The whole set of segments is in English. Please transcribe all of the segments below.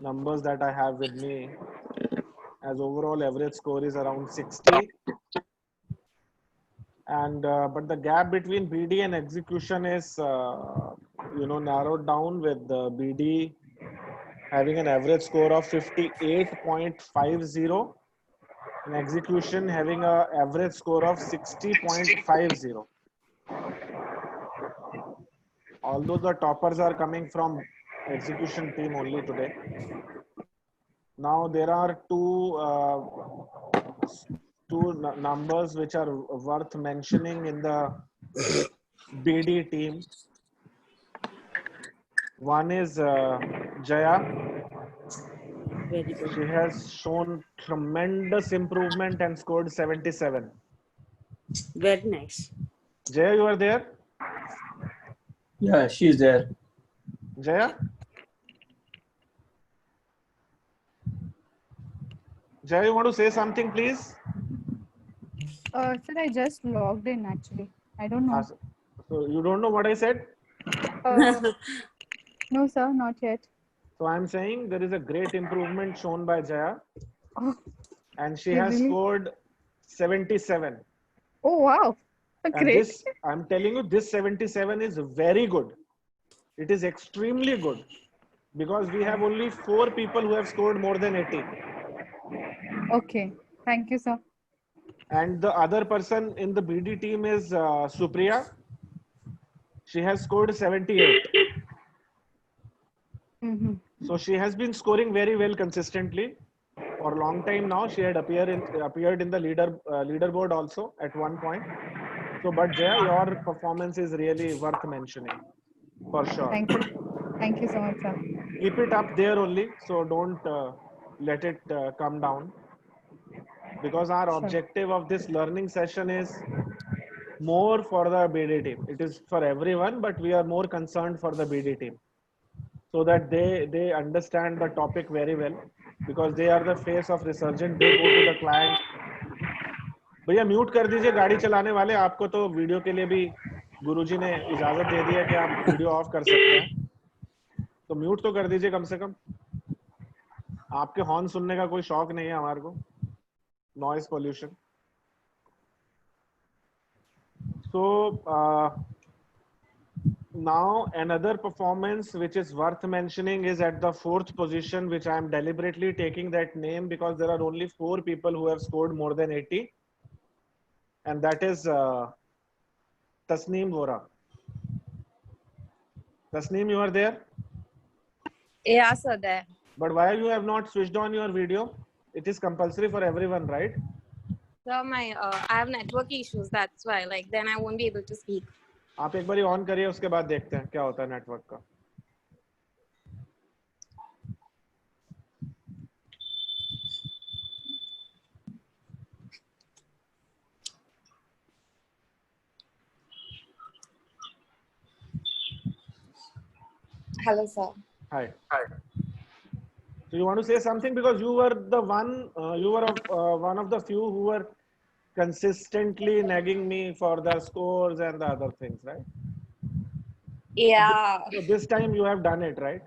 numbers that I have with me, as overall average score is around 60. And but the gap between BD and execution is narrowed down with the BD having an average score of 58.50 and execution having a average score of 60.50. Although the toppers are coming from execution team only today. Now there are two numbers which are worth mentioning in the BD team. One is Jaya. Very good. She has shown tremendous improvement and scored 77. Very nice. Jaya, you are there? Yeah, she's there. Jaya? Jaya, you want to say something, please? Sir, I just logged in actually. I don't know. So you don't know what I said? No, sir, not yet. So I'm saying there is a great improvement shown by Jaya. Oh, And she has really? scored 77. Oh, wow. And Great. this, I'm telling you, this 77 is very good. It is extremely good because we have only 4 people who have scored more than 80. Okay. Thank you, sir. And the other person in the BD team is Supriya. She has scored 78. Mm-hmm. So she has been scoring very well consistently for a long time now. She had appeared in the leaderboard also at one point. So, but Jaya, your performance is really worth mentioning for sure. Thank you. Thank you so much, sir. Keep it up there only. So don't let it come down. Because our objective of this learning session is more for the BD team. It is for everyone, but we are more concerned for the BD team. So that they understand the topic very well. Because they are the face of Resurgent. They go to the client. भैया mute कर दीजिए गाड़ी चलाने वाले आपको तो video के लिए भी गुरुजी ने इजाजत दे दी है कि आप वीडियो ऑफ कर सकते हैं तो म्यूट तो कर दीजिए कम से कम आपके हॉर्न सुनने का कोई शौक नहीं है हमारे को noise pollution so now another performance which is worth mentioning is at the 4th position, which I am deliberately taking that name because there are only 4 people who have scored more than 80. And that is Tasneem Vora. Tasneem, you are there? Yeah, sir, there. But why you have not switched on your video? It is compulsory for everyone, right? So I have network issues. That's why. Like then I won't be able to speak. आप एक बारी on करिए उसके बाद देखते हैं क्या होता है नेटवर्क का Hello, sir. Hi. So you want to say something because you were the one, you were one of the few who were consistently nagging me for the scores and the other things, right? Yeah. So this time you have done it, right?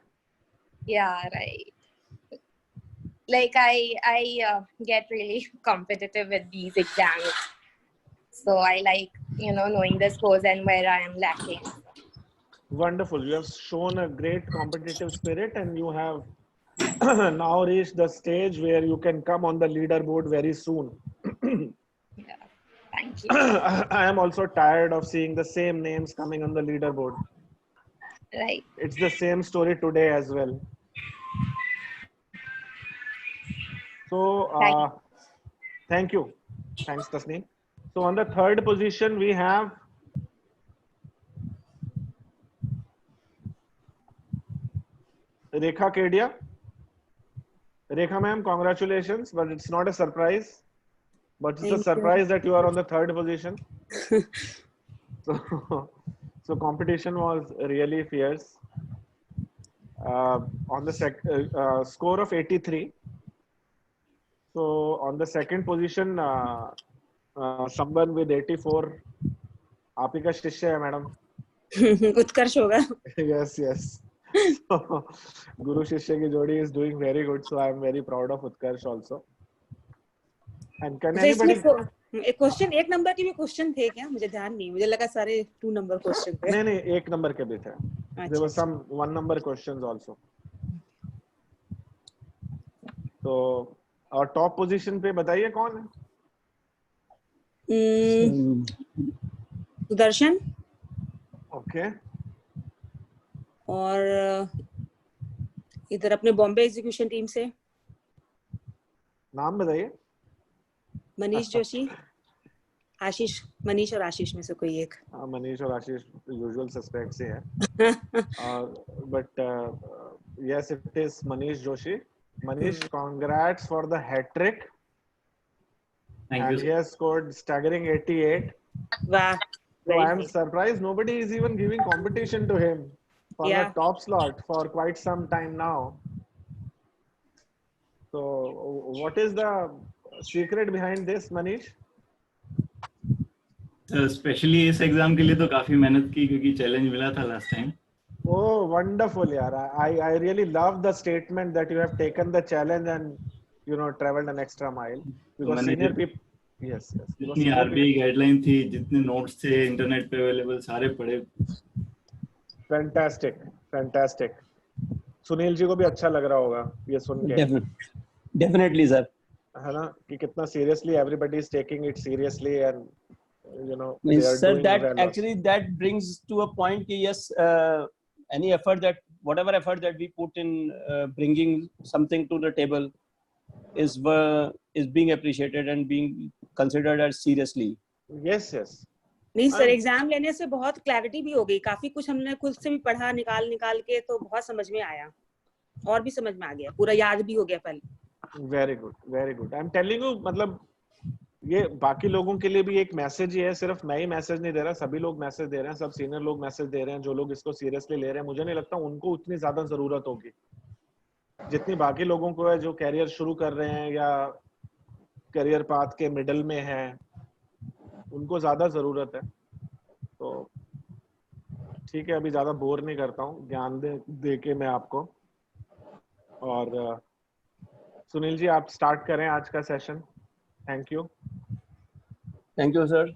Yeah, right. Like I get really competitive with these exams. So I like, knowing the scores and where I am lacking. Wonderful. You have shown a great competitive spirit and you have now reached the stage where you can come on the leaderboard very soon. Yeah. Thank you. I am also tired of seeing the same names coming on the leaderboard. Right. It's the same story today as well. So, thank you. Thanks, Tasneem. So on the 3rd position, we have Rekha Kedia. Rekha ma'am, congratulations, but it's not a surprise. But it's a surprise that you are on the 3rd position. So competition was really fierce. On the score of 83. So on the 2nd position, someone with 84. आप ही का शिष्य है madam. उत्कर्ष होगा. Yes. So, Guru Shishya ki jodi is doing very good. So I am very proud of Utkarsh also. And can अच्छा इसमें anybody? एक question, एक number के भी क्वेश्चन थे क्या? मुझे ध्यान नहीं, मुझे लगा सारे 2 नंबर क्वेश्चन थे। नहीं, एक नंबर के भी थे. There were अच्छा, some 1 number questions also. तो और टॉप पोजीशन पे बताइए कौन है? सुदर्शन ओके. और इधर अपने बॉम्बे एग्जीक्यूशन टीम से नाम बताइए. मनीष जोशी, आशीष, मनीष और आशीष में से कोई एक। हाँ, मनीष और आशीष यूजुअल सस्पेक्ट्स ही है. But yes, it is Manish Joshi. Manish, congrats for the hat trick. Thank And you. he has scored staggering 88. वाह, So I am surprised nobody is even giving competition to him for the Yeah. top slot for quite some time now. So what is the secret behind this, Manish? Specially इस exam के लिए तो काफी मेहनत की क्योंकि challenge मिला था last time. Oh, wonderful, yaar. I really love the statement that you have taken the challenge and traveled an extra mile because senior people. Yes. Because जितनी senior आरबीआई गाइडलाइन थी, जितने नोट्स थे internet पे available, सारे पढ़े. Fantastic. Sunil ji को भी अच्छा लग रहा होगा ये सुन के. Definitely, sir. है ना कि कितना seriously everybody is taking it seriously and they Means, are sir, doing that well. actually that brings to a point कि yes, any effort that whatever effort that we put in bringing something to the table is being appreciated and being considered as seriously. Yes. नहीं sir, exam लेने से बहुत clarity भी हो गई, काफी कुछ हमने खुद से भी पढ़ा निकाल के, तो बहुत समझ में आया और भी समझ में आ गया, पूरा याद भी हो गया पहले. Very good. I'm telling you, मतलब ये बाकी लोगों के लिए भी एक मैसेज ही है. सिर्फ मैं ही मैसेज नहीं दे रहा, सभी लोग मैसेज दे रहे हैं, सब सीनियर लोग मैसेज दे रहे हैं. जो लोग इसको सीरियसली ले रहे हैं, मुझे नहीं लगता उनको उतनी ज्यादा जरूरत होगी जितनी बाकी लोगों को है जो कैरियर शुरू कर रहे हैं या करियर पाथ के मिडल में है, उनको ज्यादा जरूरत है. तो ठीक है, अभी ज्यादा बोर नहीं करता हूँ, ज्ञान दे के मैं आपको. और सुनील जी, आप स्टार्ट करें आज का session. Thank you. Thank you, sir.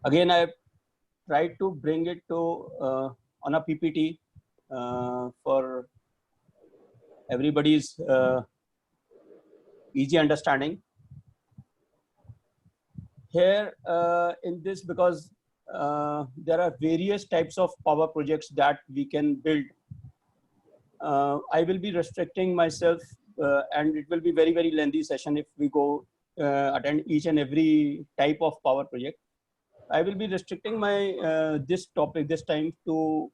Again, I tried to bring it to on a PPT for everybody's easy understanding. Here in this, because there are various types of power projects that we can build. I will be restricting myself and it will be very, very lengthy session if we go attend each and every type of power project. I will be restricting my this topic this time to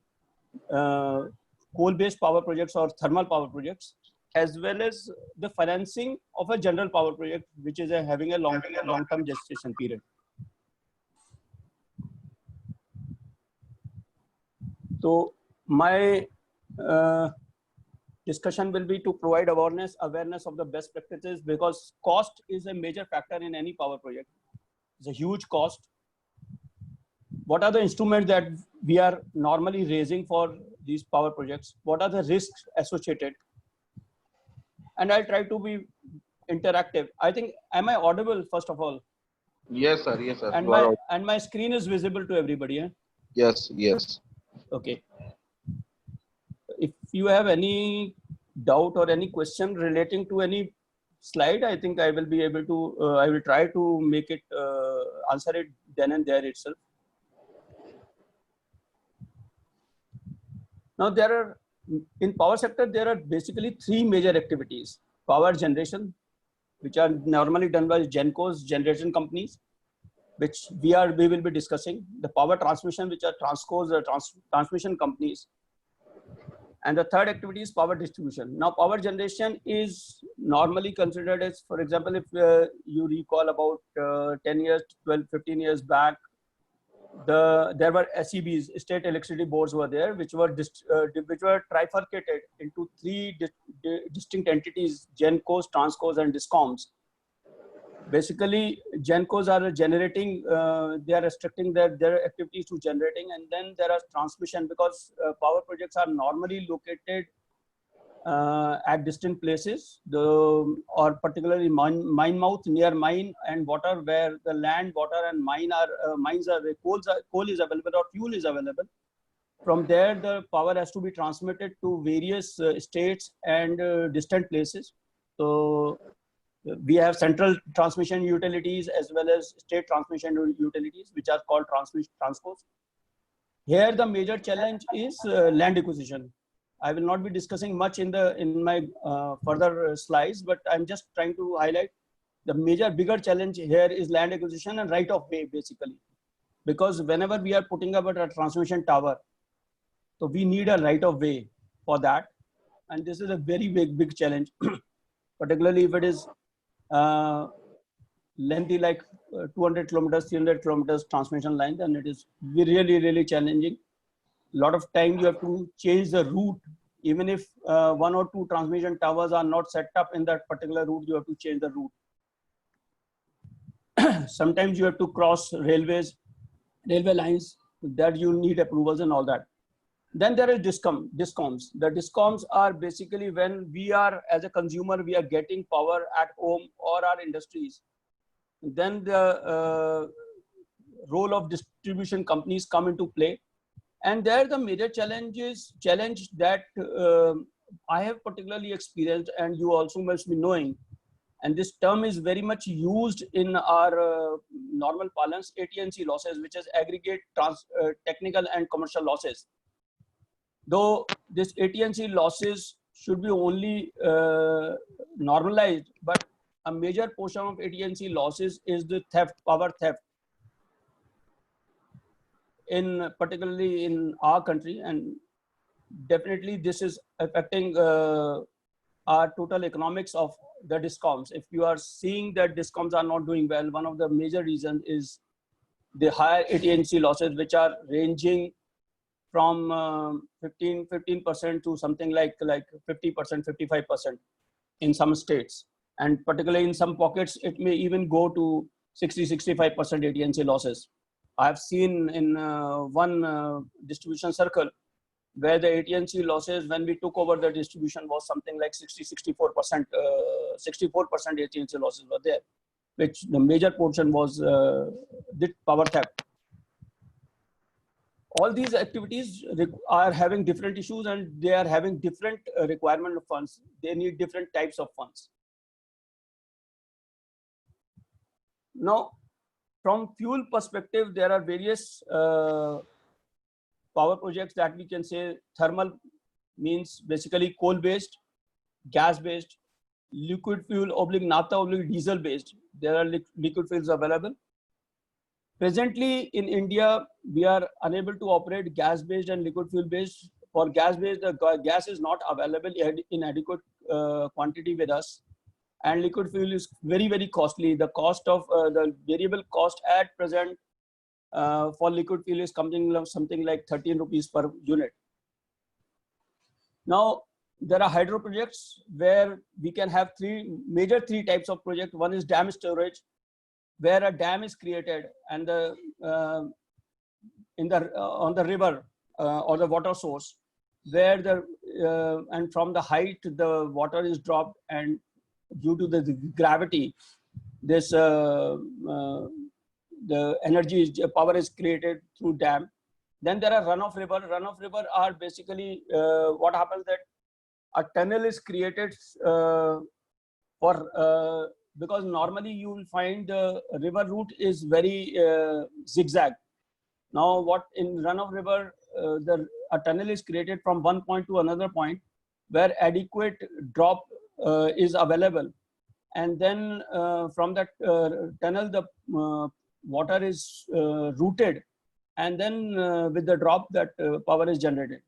coal-based power projects or thermal power projects, as well as the financing of a general power project, which is having a long-term gestation period. So my discussion will be to provide awareness of the best practices, because cost is a major factor in any power project. It's a huge cost. What are the instruments that we are normally raising for these power projects? What are the risks associated? And I'll try to be interactive. I think, am I audible first of all? Yes, sir. Yes, sir. And my screen is visible to everybody. Eh? Yes. Okay. If you have any doubt or any question relating to any slide, I think I will be able to, I will try to make it, answer it then and there itself. Now in power sector, there are basically three major activities: power generation, which are normally done by GenCos, generation companies, which we will be discussing; the power transmission, which are TransCos, transmission companies; and the third activity is power distribution. Now, power generation is normally considered as, for example, if you recall about 10 years, 12, 15 years back, there were SEBs, state electricity boards were there, which were trifurcated into three distinct entities: GenCos, TransCos, and DISCOMs. Basically, GenCos are generating, they are restricting their activities to generating, and then there are transmission, because power projects are normally located at distant places, or particularly mine mouth, near mine and water, where the land, water, and mines are coal is available or fuel is available. From there, the power has to be transmitted to various states and distant places. So we have central transmission utilities as well as state transmission utilities, which are called transcos. Here, the major challenge is land acquisition. I will not be discussing much in my further slides, but I'm just trying to highlight the bigger challenge here is land acquisition and right of way, basically. Because whenever we are putting up a transmission tower, so we need a right of way for that. And this is a very big challenge, particularly if it is lengthy, like 200 kilometers, 300 kilometers transmission line, then it is really challenging. A lot of time you have to change the route. Even if one or two transmission towers are not set up in that particular route, you have to change the route. Sometimes you have to cross railway lines, that you need approvals and all that. Then there is DISCOMs. The DISCOMs are basically when we are, as a consumer, we are getting power at home or our industries. Then the role of distribution companies come into play. And there the major challenge that I have particularly experienced, and you also must be knowing, and this term is very much used in our normal parlance, AT&C losses, which is aggregate technical and commercial losses. Though this AT&C losses should be only normalized, but a major portion of AT&C losses is the theft, power theft. Particularly in our country, and definitely this is affecting our total economics of the DISCOMs. If you are seeing that DISCOMs are not doing well, one of the major reasons is the higher AT&C losses, which are ranging from 15% to something like 50%, 55% in some states, and particularly in some pockets, it may even go to 60-65% AT&C losses. I've seen in one distribution circle where the AT&C losses, when we took over the distribution, was something like 64% AT&C losses were there, which the major portion was the power theft. All these activities are having different issues, and they are having different requirement of funds. They need different types of funds. Now, from fuel perspective, there are various power projects that we can say. Thermal means basically coal-based, gas-based, liquid fuel / naphtha / diesel-based. There are liquid fuels available. Presently in India, we are unable to operate gas-based and liquid fuel-based. For gas-based, the gas is not available in adequate quantity with us. And liquid fuel is very costly. The cost of the variable cost at present for liquid fuel is something like 13 rupees per unit. Now, there are hydro projects where we can have three types of projects. One is dam storage, where a dam is created and on the river or the water source, where and from the height the water is dropped, and due to the gravity, this the power is created through dam. Then there are runoff river. Runoff river are basically what happens that a tunnel is created because normally you will find the river route is very zigzag. Now, what in runoff river, a tunnel is created from one point to another point where adequate drop is available, and then from that tunnel the water is routed, and then with the drop that power is generated.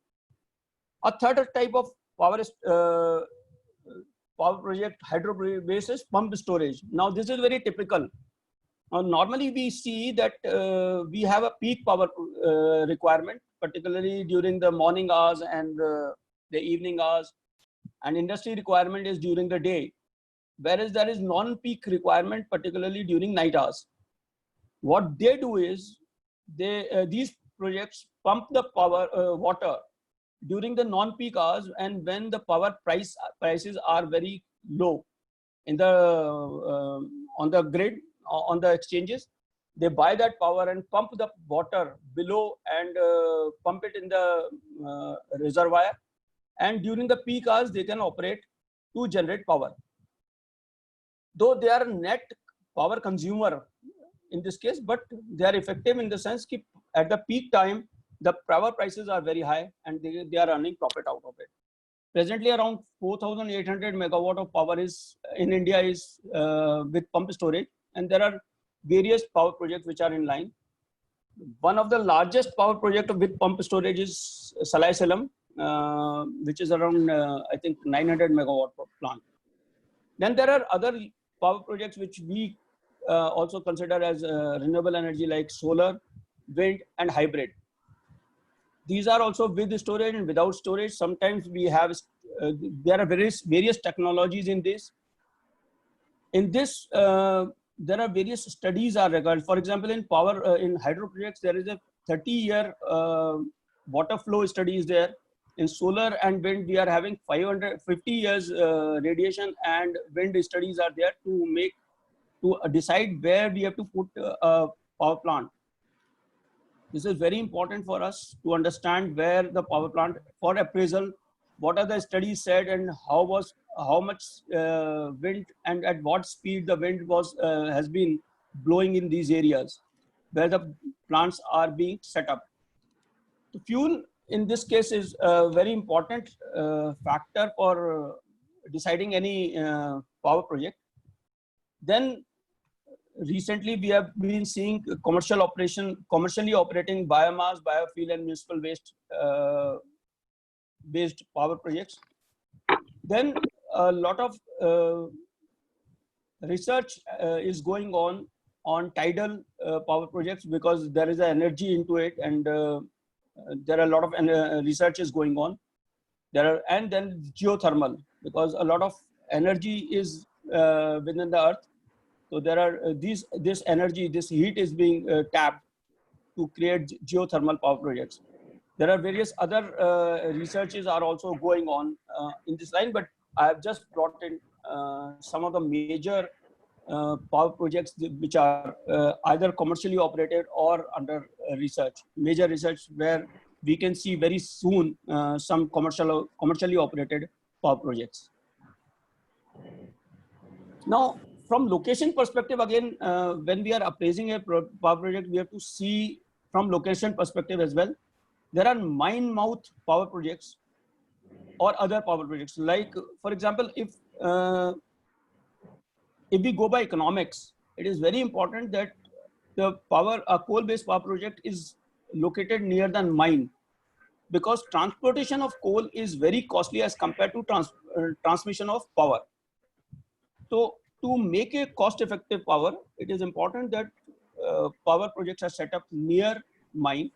A third type of power project, hydro based, is pump storage. Now this is very typical. Normally we see that we have a peak power requirement, particularly during the morning hours and the evening hours, and industry requirement is during the day, whereas there is non-peak requirement, particularly during night hours. What they do is these projects pump the power water during the non-peak hours, and when the power prices are very low in the on the grid, on the exchanges, they buy that power and pump the water below and pump it in the reservoir, and during the peak hours they can operate to generate power. Though they are net power consumer in this case, but they are effective in the sense that at the peak time the power prices are very high and they are earning profit out of it. Presently around 4,800 megawatt of power is in India is with pump storage, and there are various power projects which are in line. One of the largest power project with pump storage is Salai Salam, which is around I think 900 megawatt plant. Then there are other power projects which we also consider as renewable energy, like solar, wind, and hybrid. These are also with storage and without storage. Sometimes we have there are various technologies in this. In this, there are various studies are regarded. For example, in power in hydro projects, there is a 30-year water flow study is there. In solar and wind, we are having 550 years radiation and wind studies are there to decide where we have to put a power plant. This is very important for us to understand where the power plant for appraisal, what are the studies said, and how much wind and at what speed the wind has been blowing in these areas where the plants are being set up. The fuel in this case is a very important factor for deciding any power project. Then recently we have been seeing commercially operating biomass, biofuel, and municipal waste based power projects. Then a lot of research is going on tidal power projects, because there is an energy into it, and there are a lot of research is going on. And then geothermal, because a lot of energy is within the earth. So there are this energy, this heat is being tapped to create geothermal power projects. There are various other researches are also going on in this line, but I have just brought in some of the major power projects which are either commercially operated or under major research, where we can see very soon some commercially operated power projects. Now, from location perspective, again, when we are appraising a power project, we have to see from location perspective as well. There are mine mouth power projects or other power projects. Like, for example, if we go by economics, it is very important that a coal-based power project is located near the mine, because transportation of coal is very costly as compared to transmission of power. So to make a cost-effective power, it is important that power projects are set up near mine.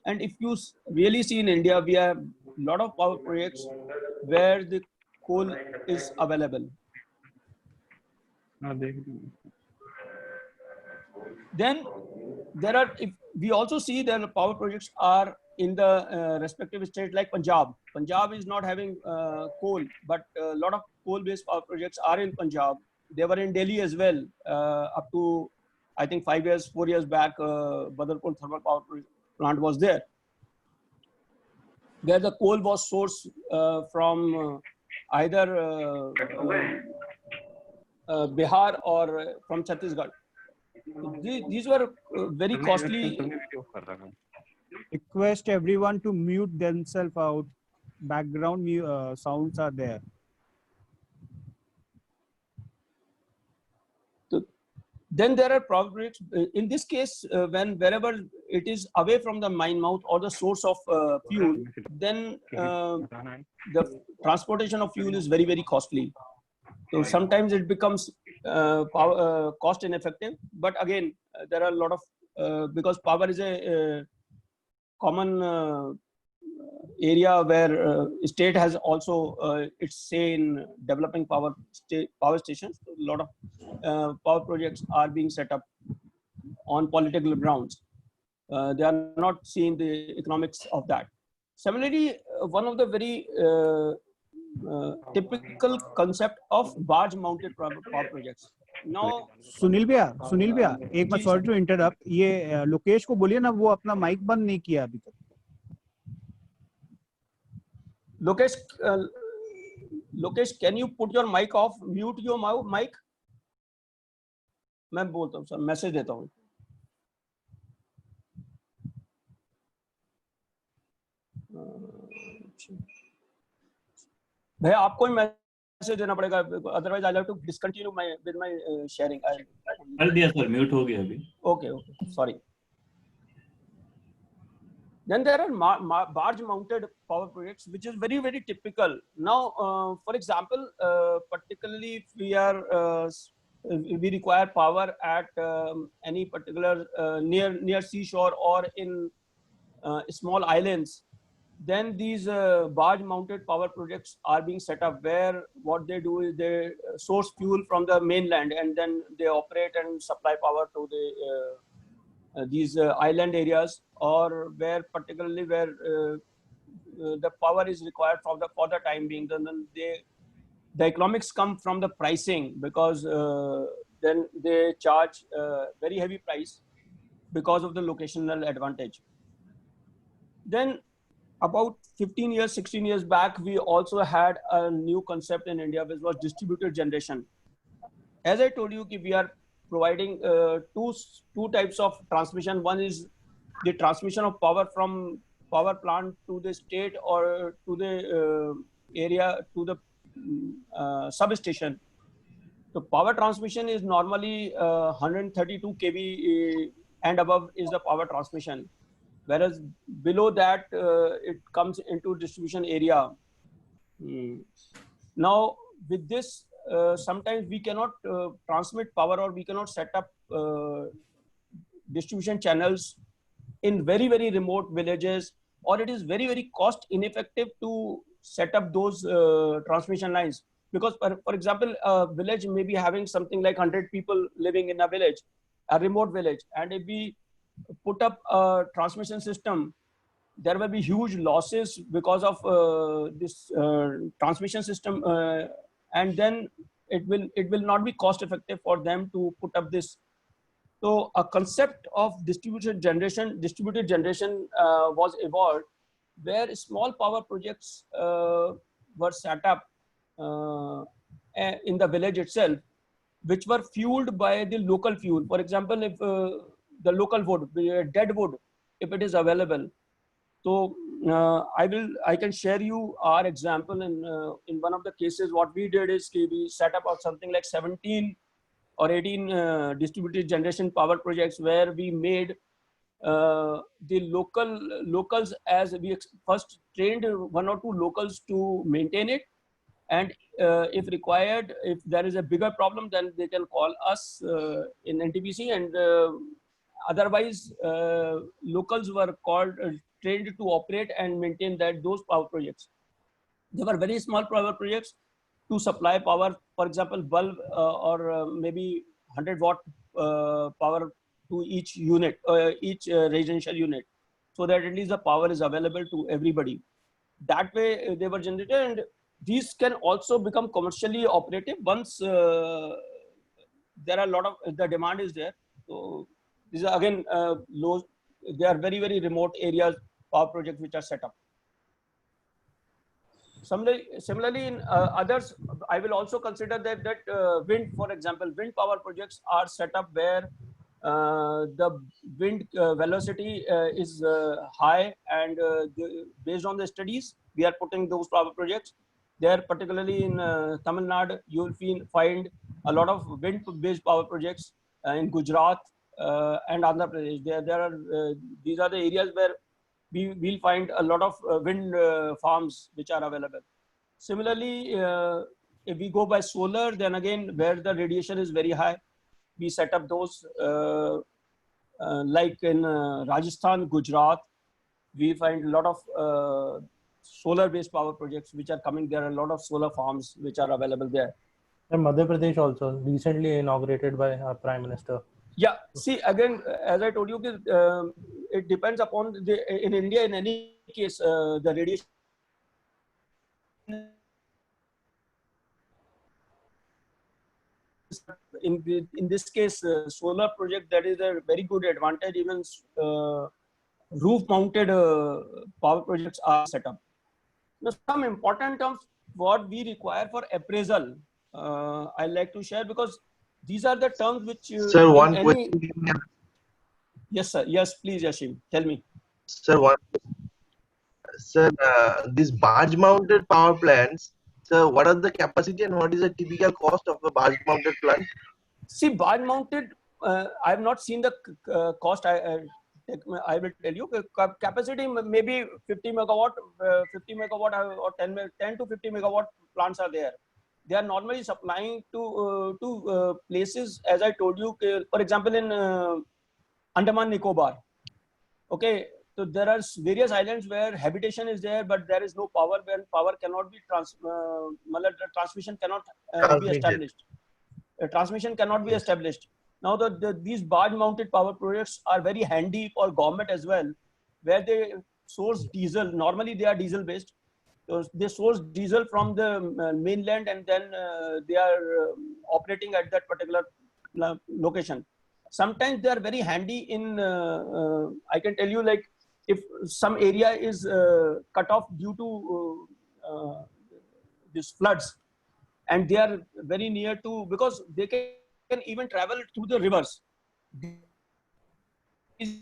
And if you really see in India, we have a lot of power projects where the coal is available. Then we also see that the power projects are in the respective states, like Punjab. Punjab is not having coal, but a lot of coal-based power projects are in Punjab. They were in Delhi as well, up to, I think, 4 years back, Badarpur thermal power plant was there, where the coal was sourced from either Bihar or from Chhattisgarh. These were very costly. Request everyone to mute themselves out. Background sounds are there. Then there are projects, in this case, wherever it is away from the mine mouth or the source of fuel, then the transportation of fuel is very, very costly. So sometimes it becomes power, cost ineffective. But again, there are a lot of because power is a common area where state has also its say in developing power stations. So a lot of power projects are being set up on political grounds. They are not seeing the economics of that. Similarly, one of the very typical concept of barge mounted power projects. Now, Sunil भैया एक बार, sorry to interrupt, ये लोकेश को बोलिए ना, वो अपना mic बंद नहीं किया अभी तक. Lokesh, can you put your mic off? Mute your mic. मैं बोलता हूँ सर, मैसेज देता हूँ. भैया आपको ही मैसेज देना पड़ेगा, otherwise I have to discontinue with my sharing. कर दिया सर, म्यूट हो गया अभी. Okay, sorry. Then there are barge mounted power projects, which is very, very typical. Now, for example, particularly if we require power at any particular near seashore or in small islands, then these barge mounted power projects are being set up, where what they do is they source fuel from the mainland and then they operate and supply power to these island areas, or where particularly where the power is required for the time being. Then the economics come from the pricing, because then they charge very heavy price because of the locational advantage. Then about 15 years, 16 years back, we also had a new concept in India, which was distributed generation. As I told you, we are providing two types of transmission. One is the transmission of power from power plant to the state or to the area, to the substation. So power transmission is normally 132 kV and above is the power transmission. Whereas below that, it comes into distribution area. Now, with this, sometimes we cannot transmit power, or we cannot set up distribution channels in very, very remote villages, or it is very, very cost ineffective to set up those transmission lines. Because, for example, a village may be having something like 100 people living in a village, a remote village. And if we put up a transmission system, there will be huge losses because of this transmission system, and then it will not be cost effective for them to put up this. So a concept of distributed generation was evolved, where small power projects were set up in the village itself, which were fueled by the local fuel. For example, if the local wood, dead wood, if it is available. So I can share you our example. In one of the cases, what we did is we set up something like 17 or 18 distributed generation power projects, where we made the locals, as we first trained 1 or 2 locals to maintain it. And if required, if there is a bigger problem, then they can call us in NTPC, and otherwise locals were called, trained to operate and maintain those power projects. They were very small power projects to supply power, for example, bulb or maybe 100-watt power to each unit, each residential unit, so that at least the power is available to everybody. That way they were generated, and these can also become commercially operative once there are a lot of, the demand is there. So these are again low, they are very, very remote areas, power projects which are set up. Similarly, in others, I will also consider that wind, for example, wind power projects are set up where the wind velocity is high, and based on the studies, we are putting those power projects there. Particularly in Tamil Nadu, you will find a lot of wind-based power projects in Gujarat and Andhra Pradesh. These are the areas where we will find a lot of wind farms which are available. Similarly, if we go by solar, then again where the radiation is very high, we set up those like in Rajasthan, Gujarat, we find a lot of solar-based power projects which are coming. There are a lot of solar farms which are available there. And Madhya Pradesh also recently inaugurated by our Prime Minister. Yeah, see again, as I told you, it depends upon in India. In any case, the radiation. In this case, solar project, that is a very good advantage. Even roof-mounted power projects are set up. Now, some important terms what we require for appraisal, I like to share because these are the terms which. Sir, one question. Yes, sir. Yes, please, Yashim. Tell me. Sir, these barge-mounted power plants. So, what are the capacity and what is the typical cost of a barge-mounted plant? See, barge-mounted, I have not seen the cost. I will tell you. Capacity maybe 50 megawatt, 50 megawatt or 10 to 50 megawatt plants are there. They are normally supplying to places, as I told you. For example, in Andaman Nicobar. Okay. So there are various islands where habitation is there, but there is no power. When power cannot be transmission cannot be established. Transmission cannot be established. Now these barge-mounted power projects are very handy for government as well, where they source diesel. Normally they are diesel-based. So they source diesel from the mainland, and then they are operating at that particular location. Sometimes they are very handy in. I can tell you, like, if some area is cut off due to these floods, and they are very near to, because they can even travel through the rivers. These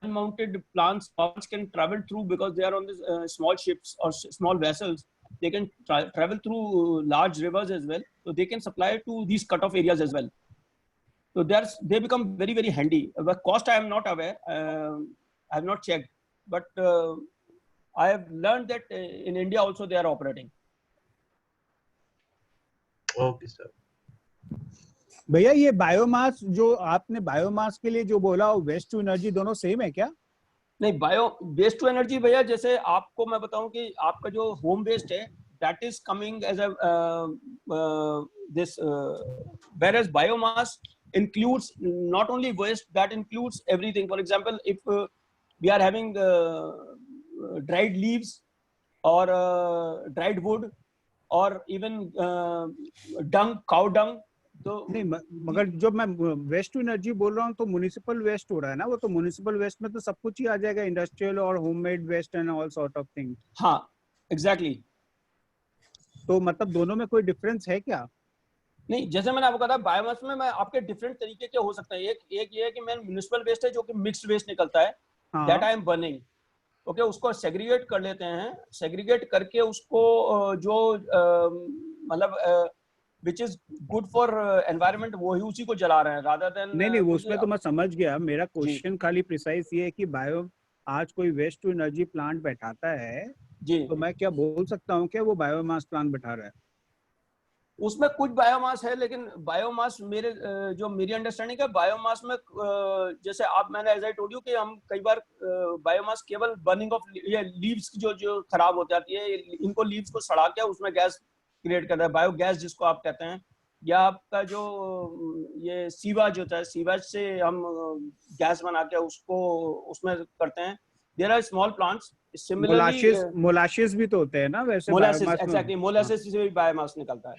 mounted plants can travel through because they are on these small ships or small vessels. They can travel through large rivers as well. So they can supply to these cut-off areas as well. So they become very, very handy. But cost, I am not aware. I have not checked, but I have learned that in India also they are operating. Okay, sir. भैया ये biomass जो आपने biomass के लिए जो बोला वो waste to energy दोनों सेम है क्या? नहीं, वेस्ट टू एनर्जी भैया, जैसे आपको मैं बताऊं कि आपका जो होम वेस्ट है, that is coming as a whereas biomass includes not only waste, that includes everything. For example, if we are having dried leaves or dried wood or even dung, cow dung. तो नहीं, मगर जब मैं waste to energy बोल रहा हूँ तो municipal waste हो रहा है ना, वो तो म्युनिसिपल वेस्ट में तो सब कुछ ही आ जाएगा, इंडस्ट्रियल और homemade waste and all sort of thing. हाँ, एग्जैक्टली. तो मतलब दोनों में कोई डिफरेंस है क्या? नहीं, जैसे मैंने आपको कहा, बायोमास में मैं आपके डिफरेंट तरीके के हो सकते हैं. एक ये है कि मैं म्युनिसिपल वेस्ट है जो कि मिक्स्ड वेस्ट निकलता है, that I am burning. Okay, उसको सेग्रीगेट कर लेते हैं. सेग्रीगेट करके उसको जो मतलब which is good for environment, वही उसी को जला रहे हैं rather than. नहीं, उसमें तो मैं समझ गया. मेरा क्वेश्चन खाली प्रिसाइज ये है कि आज कोई वेस्ट टू एनर्जी प्लांट बैठाता है जी, तो मैं क्या बोल सकता हूँ कि वो बायोमास प्लांट बैठा रहा है? उसमें कुछ बायोमास है, लेकिन बायोमास मेरी अंडरस्टैंडिंग है, बायोमास में जैसे मैंने एज आई टोल्ड यू कि हम कई बार बायोमास केवल बर्निंग ऑफ लीव्स की जो खराब हो जाती है, इनको लीव्स को सड़ा के उसमें गैस क्रिएट करता है, बायोगैस जिसको आप कहते हैं. या आपका जो ये सीवाज होता है, सीवाज से हम गैस बना के उसको उसमें करते हैं. There are small plants. Molasses भी तो होते हैं ना वैसे. मोलासिस, एग्जैक्टली, मोलासिस से भी बायोमास निकलता है.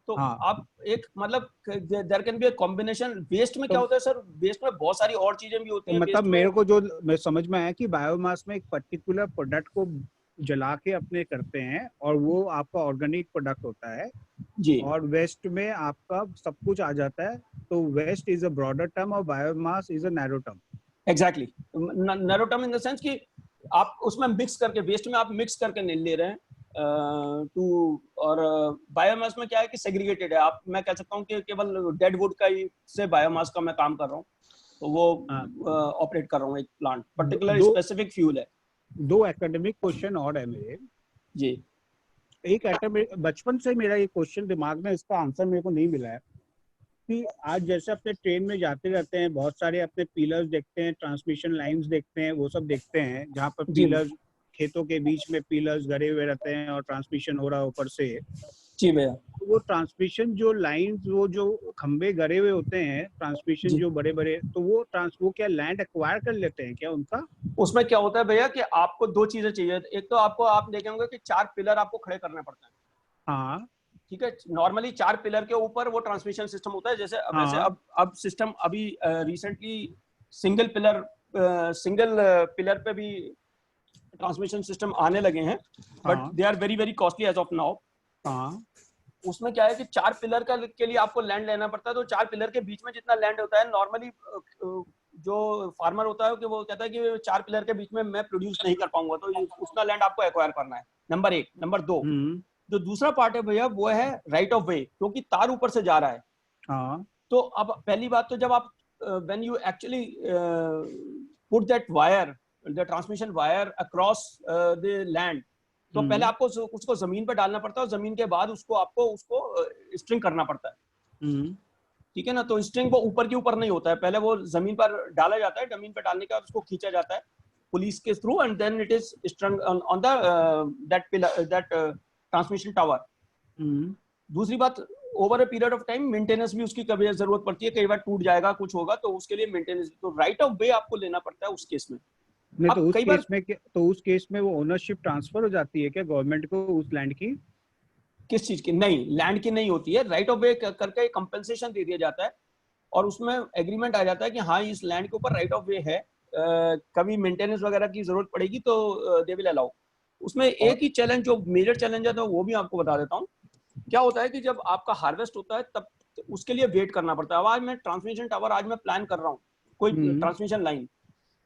तो आप एक मतलब there can be a combination. Waste में क्या होता है सर, वेस्ट में बहुत सारी और चीजें भी होती हैं. मतलब मेरे को जो समझ में आया कि बायोमास में एक पर्टिकुलर प्रोडक्ट को जला के अपने करते हैं और वो आपका ऑर्गेनिक प्रोडक्ट होता है जी, और वेस्ट में आपका सब कुछ आ जाता है. तो waste is a broader term और biomass is a narrow term. Exactly, narrow term in the sense कि आप उसमें मिक्स करके, वेस्ट में आप मिक्स करके नहीं ले रहे हैं और बायोमास में क्या है कि सेग्रीगेटेड है. मैं कह सकता हूँ कि केवल डेड वुड का ही से बायोमास का मैं काम कर रहा हूँ, तो वो ऑपरेट कर रहा हूँ एक प्लांट, पर्टिकुलर स्पेसिफिक फ्यूल है. 2 एकेडमिक क्वेश्चन और है मेरे जी. एक आइटम बचपन से मेरा ये क्वेश्चन दिमाग में, इसका आंसर मेरे को नहीं मिला है कि आज जैसे अपने ट्रेन में जाते रहते हैं, बहुत सारे अपने पिलर्स देखते हैं, ट्रांसमिशन लाइंस देखते हैं, वो सब देखते हैं जहाँ पर पिलर्स, खेतों के बीच में पिलर्स गड़े हुए रहते हैं और ट्रांसमिशन हो रहा है ऊपर से। जी भैया। वो ट्रांसमिशन जो लाइंस, वो जो खंबे गड़े हुए होते हैं ट्रांसमिशन जो बड़े बड़े, तो वो क्या लैंड एक्वायर कर लेते हैं क्या उनका? उसमें क्या होता है भैया कि आपको दो चीजें चाहिए। एक तो आपको, आप देखे होंगे कि 4 पिलर आपको खड़े करने पड़ते हैं। हाँ ठीक है, नॉर्मली 4 पिलर के ऊपर वो ट्रांसमिशन सिस्टम होता है। जैसे वैसे अब सिस्टम अभी रिसेंटली सिंगल पिलर पे भी ट्रांसमिशन सिस्टम आने लगे हैं, but they are very very costly as of now. उसमें क्या है कि 4 पिलर के लिए आपको लैंड लेना पड़ता है। तो 4 पिलर के बीच में जितना लैंड होता है, नॉर्मली जो फार्मर होता है कि वो कहता है कि 4 पिलर के बीच में मैं प्रोड्यूस नहीं कर पाऊंगा, तो उतना लैंड आपको एक्वायर करना है, नंबर 1। नंबर 2, जो दूसरा पार्ट है भैया वो है राइट ऑफ वे, क्योंकि तार ऊपर से जा रहा है। तो अब पहली बात तो जब आप when you actually put that wire, the transmission wire across the land, तो पहले आपको उसको जमीन पर डालना पड़ता है और जमीन के बाद आपको स्ट्रिंग करना पड़ता है। ठीक है ना। तो स्ट्रिंग वो ऊपर के ऊपर नहीं होता है, पहले वो जमीन पर डाला जाता है, जमीन पर डालने के बाद उसको खींचा जाता है पुलिस के through, and then it is strung on that transmission tower. दूसरी बात, over a period of time maintenance भी उसकी कभी जरूरत पड़ती है, कई बार टूट जाएगा, कुछ होगा, तो उसके लिए मेंटेनेंस, तो राइट ऑफ वे आपको लेना पड़ता है उस केस में। नहीं तो उस केस में वो ओनरशिप ट्रांसफर हो जाती है क्या गवर्नमेंट को उस लैंड की? किस चीज की? नहीं, लैंड की नहीं होती है। राइट ऑफ वे करके कंपनसेशन दे दिया जाता है और उसमें एग्रीमेंट आ जाता है कि हाँ इस लैंड के ऊपर राइट ऑफ वे है, कभी मेंटेनेंस वगैरह की जरूरत पड़ेगी तो दे विल अलाउ। उसमें एक ही चैलेंज, जो मेजर चैलेंज है, तो वो भी आपको बता देता हूँ। क्या होता है कि जब आपका हार्वेस्ट होता है तब उसके लिए वेट करना पड़ता है। अब आज मैं ट्रांसमिशन टावर आज मैं प्लान कर रहा हूँ, कोई ट्रांसमिशन लाइन,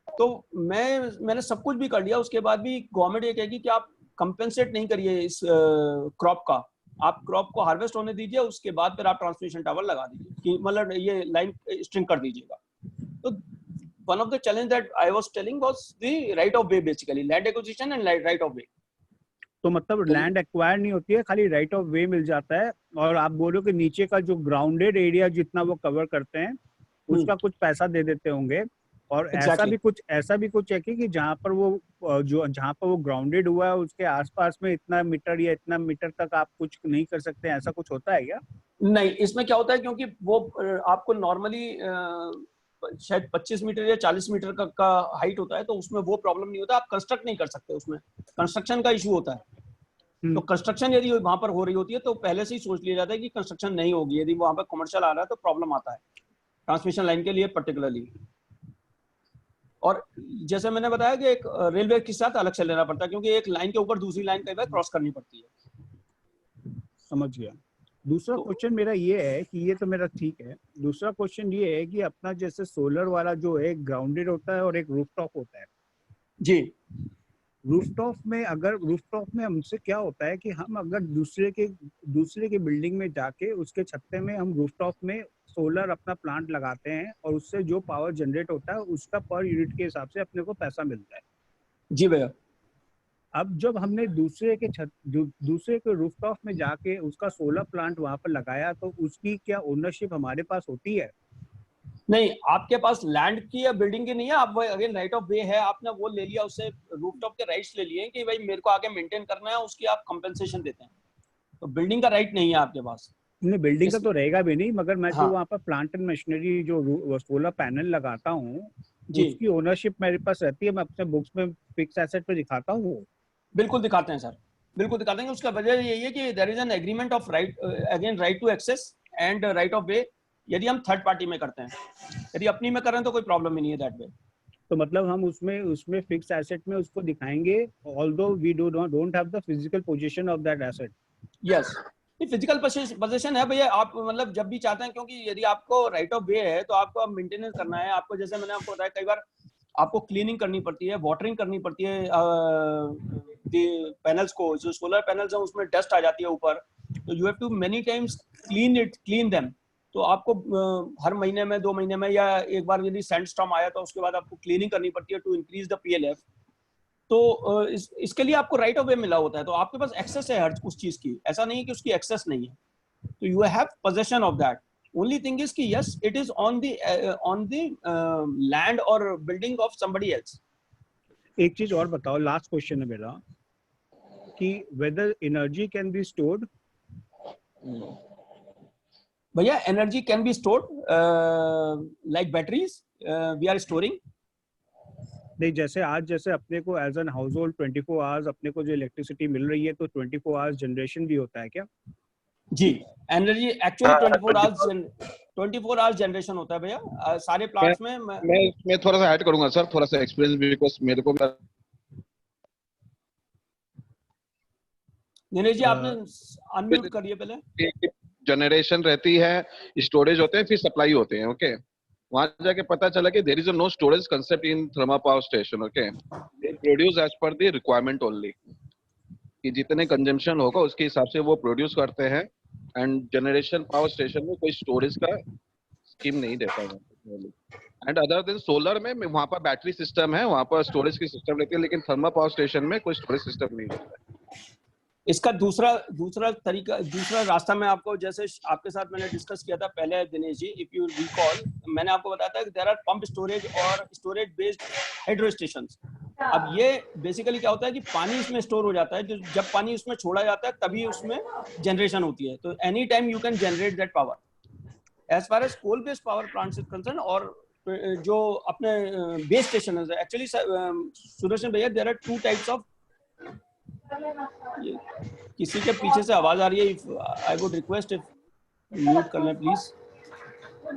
तो मैंने सब कुछ भी कर लिया, उसके बाद भी गवर्नमेंट ये कहेगी कि आप कंपेंसेट नहीं करिए इस क्रॉप का, आप क्रॉप को हार्वेस्ट होने दीजिए, उसके बाद फिर आप ट्रांसमिशन टावर लगा दीजिए, कि मतलब ये लाइन स्ट्रिंग कर दीजिएगा। तो one of the challenge that I was telling was the right of way, basically land acquisition and right of वे। तो मतलब लैंड एक्वायर नहीं होती है, खाली राइट ऑफ वे मिल जाता है। और आप बोल रहे हो कि नीचे का जो ग्राउंडेड एरिया जितना वो कवर करते हैं उसका कुछ पैसा दे देते होंगे। और ऐसा भी कुछ है कि जहाँ पर वो ग्राउंडेड हुआ है उसके आसपास में इतना मीटर या इतना मीटर तक आप कुछ नहीं कर सकते, ऐसा कुछ होता है क्या? नहीं, इसमें क्या होता है, क्योंकि वो आपको नॉर्मली शायद 25 मीटर या 40 मीटर का हाइट होता है, तो उसमें वो प्रॉब्लम नहीं होता। आप कंस्ट्रक्ट नहीं कर सकते, उसमें कंस्ट्रक्शन का इशू होता है। तो कंस्ट्रक्शन यदि वहां पर हो रही होती है तो पहले से ही सोच लिया जाता है कि कंस्ट्रक्शन नहीं होगी, यदि वहां पर कमर्शियल आ रहा है तो प्रॉब्लम आता है ट्रांसमिशन लाइन के लिए पर्टिकुलरली। और जैसे मैंने बताया कि एक रेलवे के साथ अलग से लेना पड़ता है, क्योंकि एक लाइन के ऊपर दूसरी लाइन कई बार क्रॉस करनी पड़ती है। समझ गया। दूसरा क्वेश्चन मेरा ये है कि ये तो मेरा ठीक है, दूसरा क्वेश्चन ये है कि अपना जैसे सोलर वाला जो है ग्राउंडेड होता है और एक रूफटॉप होता है जी। रूफटॉप में हमसे क्या होता है कि हम अगर दूसरे के बिल्डिंग में जाके उसके छत्ते में हम रूफटॉप में सोलर अपना प्लांट लगाते हैं और उससे जो पावर जनरेट होता है उसका पर यूनिट के हिसाब से अपने को पैसा मिलता है। जी भैया। अब जब हमने दूसरे के रूफटॉप में जाके उसका सोलर प्लांट वहां पर लगाया तो उसकी क्या ओनरशिप हमारे पास होती है? नहीं, आपके पास लैंड की या बिल्डिंग की नहीं है। आप अगेन राइट ऑफ वे है, आपने वो ले लिया, उससे रूफटॉप के राइट्स ले लिए कि भाई मेरे को आगे मेंटेन करना है, उसकी आप कंपेंसेशन देते हैं। तो बिल्डिंग का राइट नहीं है आपके पास। नहीं, बिल्डिंग का तो रहेगा भी नहीं, मगर मैं जो वहाँ पर प्लांट एंड मशीनरी जो सोलर पैनल लगाता हूँ उसकी ओनरशिप मेरे पास रहती है। मैं अपने बुक्स में फिक्स एसेट पे दिखाता हूँ। बिल्कुल दिखाते हैं सर, बिल्कुल दिखाते हैं। उसका वजह यही है कि there is an agreement of right, again right to access and right of way, यदि हम थर्ड पार्टी में करते हैं। यदि अपनी में कर रहे हैं तो कोई प्रॉब्लम ही नहीं है दैट वे। तो मतलब हम उसमें फिक्स एसेट में उसको दिखाएंगे, although we don't have the physical position of that asset. Yes, physical position है भैया। आप मतलब जब भी चाहते हैं, क्योंकि यदि आपको राइट ऑफ वे है तो आपको मेंटेनेंस करना है। आपको जैसे मैंने आपको बताया, कई बार आपको क्लीनिंग करनी पड़ती है, वाटरिंग करनी पड़ती है पैनल्स को। जो सोलर पैनल्स हैं उसमें डस्ट आ जाती है ऊपर, तो you have to many times clean them. तो आपको हर महीने में, 2 महीने में, या एक बार यदि सैंडस्टॉर्म आया तो उसके बाद आपको क्लीनिंग करनी पड़ती है टू इंक्रीज द PLF। तो इसके लिए आपको राइट ऑफ वे मिला होता है, तो आपके पास एक्सेस है हर उस चीज की, ऐसा नहीं है कि उसकी एक्सेस नहीं है, तो you have possession of that. Only thing is कि yes it is on the land और बिल्डिंग ऑफ समबडी एल्स। एक चीज और बताओ, लास्ट क्वेश्चन है मेरा, कि whether energy can be stored. भैया energy can be stored like batteries we are storing. नहीं, जैसे आज जैसे अपने को as an household 24 hours अपने को जो इलेक्ट्रिसिटी मिल रही है, तो 24 आवर्स जनरेशन भी होता है क्या? जी, एनर्जी एक्चुअली 24 आवर्स जनरेशन होता है भैया सारे प्लांट्स में। मैं थोड़ा सा ऐड करूंगा सर, थोड़ा सा एक्सपीरियंस भी, बिकॉज़ मेरे को भी। नीरज जी आपने अनम्यूट करिए पहले। जनरेशन रहती है, स्टोरेज होते हैं, फिर सप्लाई होते हैं। ओके, वहां जाके पता चला कि there is no storage concept in thermal power station. Okay, they produce as per the requirement only, कि जितने कंजम्पशन होगा उसके हिसाब से वो प्रोड्यूस करते हैं। एंड जनरेशन पावर स्टेशन में कोई स्टोरेज का स्कीम नहीं देता है। एंड अदर देन सोलर में वहां पर बैटरी सिस्टम है, वहां पर स्टोरेज की सिस्टम रहती है, लेकिन थर्मल पावर स्टेशन में कोई स्टोरेज सिस्टम नहीं होता है। इसका दूसरा तरीका, दूसरा रास्ता मैं आपको, जैसे आपके साथ मैंने डिस्कस किया था पहले Dinesh ji, if you recall, मैंने आपको बताया था कि देयर आर पंप स्टोरेज और स्टोरेज बेस्ड हाइड्रो स्टेशंस। अब ये बेसिकली क्या होता है कि पानी इसमें स्टोर हो जाता है, जो जब पानी उसमें छोड़ा जाता है तभी उसमें जनरेशन होती है, तो any time you can generate that power. As far as coal based power plants is concern, और जो अपने बेस स्टेशन है, एक्चुअली सुदर्शन भैया, देयर आर 2 टाइप्स ऑफ। किसी के पीछे से आवाज आ रही है, I would request if mute करना प्लीज।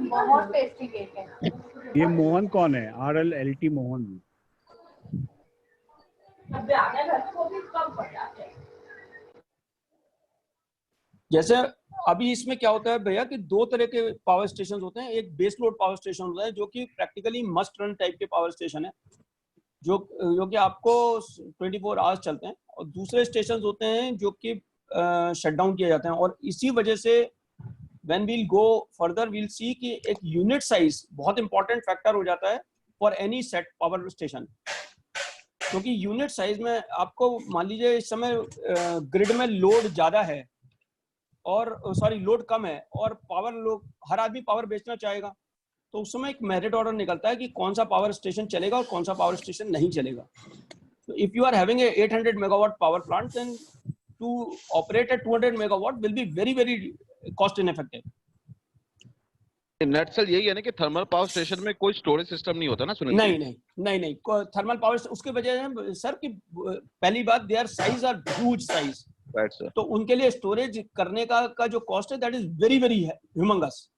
बहुत टेस्टी केक है। ये मोहन कौन है? RLLT मोहन। जैसे अभी इसमें क्या होता है भैया कि 2 तरह के पावर स्टेशन होते हैं। एक बेस लोड पावर स्टेशन होता है जो कि प्रैक्टिकली मस्ट रन टाइप के पावर स्टेशन है, जो कि आपको 24 आवर्स चलते हैं, और दूसरे स्टेशन होते हैं जो कि शट डाउन किए जाते हैं। और इसी वजह से when we'll go further we'll see कि एक यूनिट साइज बहुत इंपॉर्टेंट फैक्टर हो जाता है for any set power station, क्योंकि यूनिट साइज में आपको मान लीजिए इस समय ग्रिड में लोड ज्यादा है और लोड कम है, और पावर लोग हर आदमी पावर बेचना चाहेगा, तो उस समय एक मेरिट ऑर्डर निकलता है कि कौन सा पावर स्टेशन चलेगा और कौन सा पावर स्टेशन नहीं चलेगा। तो if you are having a 800 megawatt power plant, then to operate at 200 megawatt will be very very cost ineffective. Nutshell यही है ना कि थर्मल पावर स्टेशन में कोई स्टोरेज सिस्टम नहीं होता ना सुनील? नहीं, थर्मल पावर उसके वजह है सर कि पहली बात their size are huge size, तो उनके लिए स्टोरेज करने का जो कॉस्ट है that is very very humongous.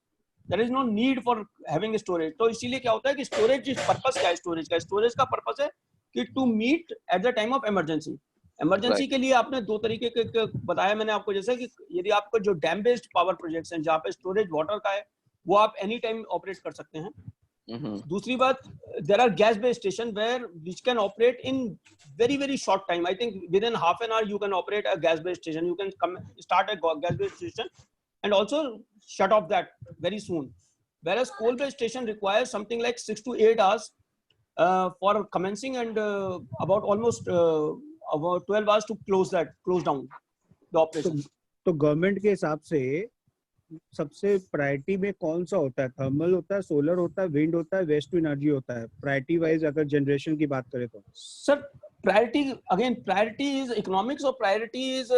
There is no need for having storage. तो इसीलिए क्या होता है कि स्टोरेज पर्पस क्या है, स्टोरेज का पर्पस है कि to meet at the time of emergency के लिए आपने 2 तरीके के बताया मैंने आपको, जैसे कि यदि आपको जो डैम बेस्ड पावर प्रोजेक्ट्स हैं जहाँ पे स्टोरेज वाटर का है, वो आप एनी टाइम ऑपरेट कर सकते हैं। दूसरी बात, there are gas based station where which can operate in very very short time. I think within half an hour you can operate a gas based station, you can start a gas based station and also shut off that very soon, whereas coal based station requires something like 6 to 8 hours for commencing and about almost about 12 hours to close down the operation. तो government के हिसाब से सबसे priority में कौन सा होता है? थर्मल होता है, सोलर होता है, विंड होता है, वेस्ट टू एनर्जी होता है? प्रायोरिटी वाइज अगर जनरेशन की बात करें तो sir priority is economics or priority is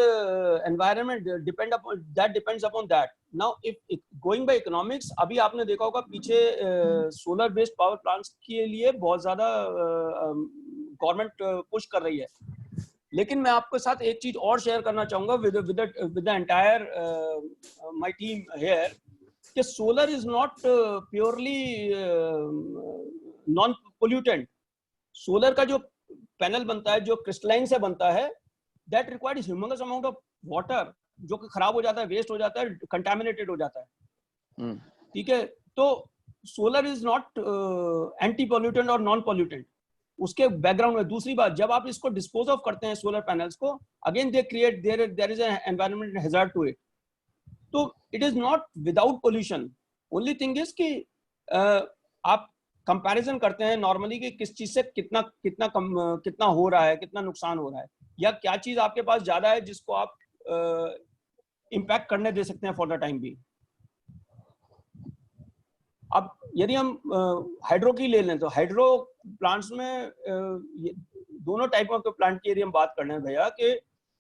environment, depends upon that. Now if going by economics, अभी आपने देखा होगा पीछे सोलर बेस्ड पावर प्लांट्स के लिए बहुत ज्यादा गवर्नमेंट पुश कर रही है, लेकिन मैं आपके साथ एक चीज और शेयर करना चाहूंगा with the entire my team here, कि solar is not purely non pollutant. Solar का जो पैनल बनता है, जो क्रिस्टलाइन से बनता है, that required humongous amount of water, जो कि खराब हो जाता है, वेस्ट हो जाता है, कंटामिनेटेड हो जाता है। ठीक है, तो solar is not anti pollutant और नॉन पोल्यूटेंट, उसके बैकग्राउंड में। दूसरी बात, जब आप इसको डिस्पोज ऑफ करते हैं सोलर पैनल्स को, again they create there is an environmental hazard to it. तो it is not without pollution. Only thing is कि आप कंपैरिजन करते हैं नॉर्मली कि किस चीज से कितना हो रहा है, कितना नुकसान हो रहा है, या क्या चीज आपके पास ज्यादा है जिसको आप इम्पैक्ट करने दे सकते हैं फॉर द टाइम भी। अब यदि हम हाइड्रो की ले लें तो हाइड्रो प्लांट्स में दोनों टाइप ऑफ प्लांट की यदि हम बात कर रहे हैं भैया, कि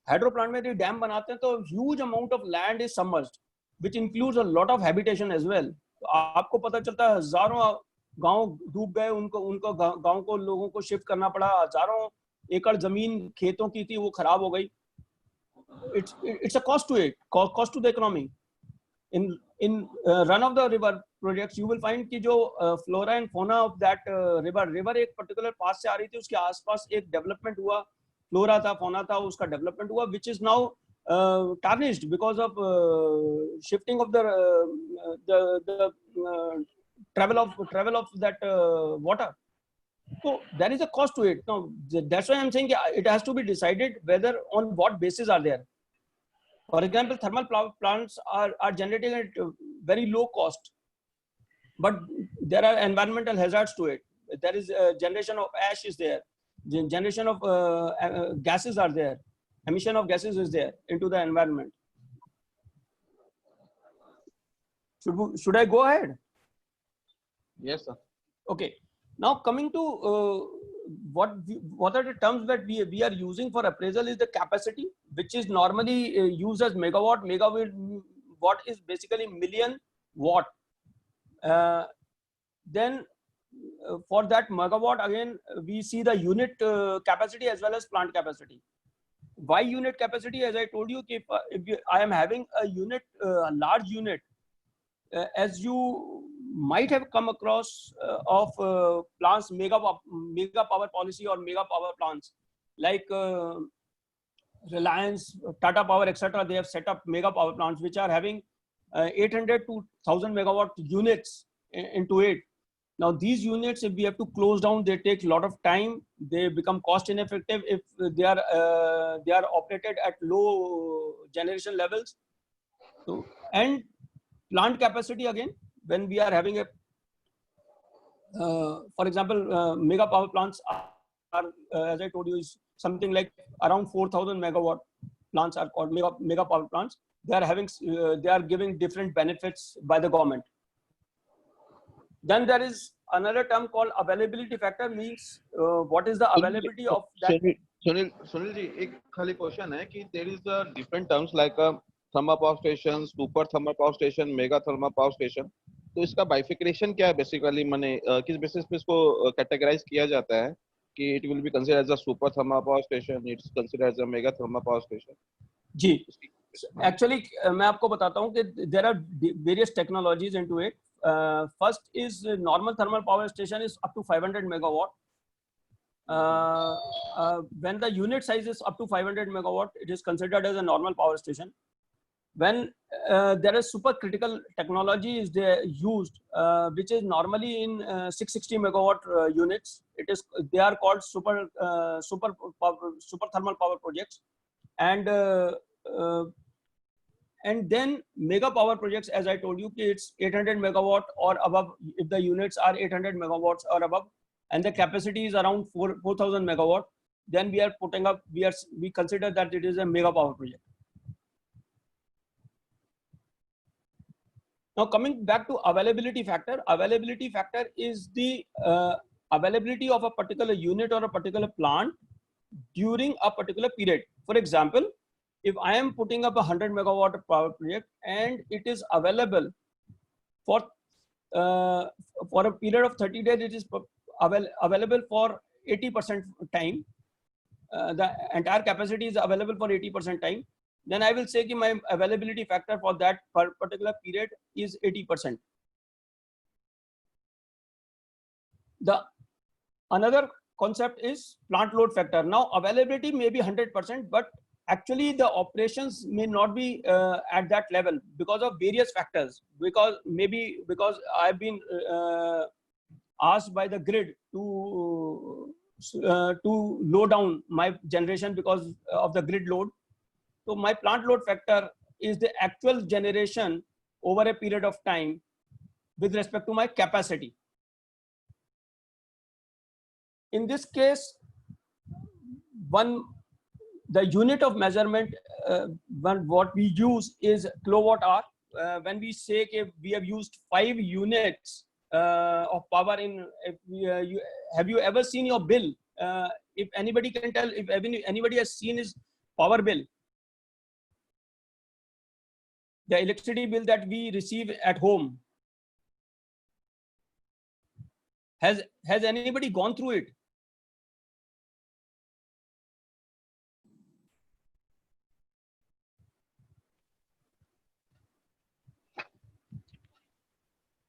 हाइड्रो प्लांट में यदि डैम बनाते हैं तो huge amount of land is submerged which includes a lot of habitation as well. तो आपको पता चलता है हजारों गांव डूब गए, उनको गांव को लोगों को शिफ्ट करना पड़ा, हजारों एकड़ जमीन खेतों की थी वो खराब हो गई। it's a cost to it, cost to the economy. In run of the river projects you will find कि जो flora and fauna of that river एक particular path से आ रही थी, उसके आसपास एक development हुआ, flora था, fauna था, उसका development हुआ which is now tarnished because of shifting of the travel of that water. So there is a cost to it. Now that's why I'm saying it has to be decided whether on what basis are there. For example, thermal power plants are generating at very low cost, but there are environmental hazards to it. There is generation of ash is there, generation of gases are there, emission of gases is there into the environment. Should I go ahead? Yes, sir. Okay. Now coming to what are the terms that we are using for appraisal is the capacity, which is normally used as megawatt. Megawatt is basically million watt. Then for that megawatt again we see the unit capacity as well as plant capacity. Why unit capacity? As I told you, if I am having a unit, a large unit, as you might have come across of plants, mega power policy or mega power plants like Reliance, Tata Power, etc. They have set up mega power plants which are having 800 to 1000 megawatt units into it. Now these units, if we have to close down, they take a lot of time. They become cost ineffective if they are operated at low generation levels. So, and plant capacity again, when we are having a, for example, mega power plants are as I told you, is something like around 4000 megawatt plants are called mega power plants. They are having, they are giving different benefits by the government. Then there is another term called availability factor, means what is the availability of that. Sunil ji, एक खाली question है कि there is the different terms like thermal power station, super thermal power station, mega thermal power station. तो इसका बाइफिकेशन क्या है basically, माने किस बेसिस पे इसको कैटेगराइज किया जाता है कि it will be considered as a super thermal power station, it's considered as a mega thermal power station? Ji, actually मैं आपको बताता हूँ कि there are various technologies into it. First is normal thermal power station is up to 500 megawatt. When the unit size is up to 500 megawatt, it is considered as a normal power station. When there is supercritical technology is there used, which is normally in 660 megawatt units, they are called super thermal power projects, and then mega power projects, as I told you, it's 800 megawatt or above. If the units are 800 megawatts or above, and the capacity is around 4000 megawatt, then we are putting up, we consider that it is a mega power project. Now coming back to availability factor is the availability of a particular unit or a particular plant during a particular period. For example, if I am putting up a 100 megawatt power project and it is available for a period of 30 days, it is available for 80% time, the entire capacity is available for 80% time, then I will say that my availability factor for that particular period is 80%. The another concept is plant load factor. Now availability may be 100%, but actually the operations may not be at that level because of various factors. Because I've been asked by the grid to low down my generation because of the grid load. So my plant load factor is the actual generation over a period of time with respect to my capacity. in this case, the unit of measurement what we use is kilowatt hour. When we say we have used 5 units of power in, have you ever seen your bill? If anybody can tell, if anybody has seen his power bill, the electricity bill that we receive at home, has anybody gone through it?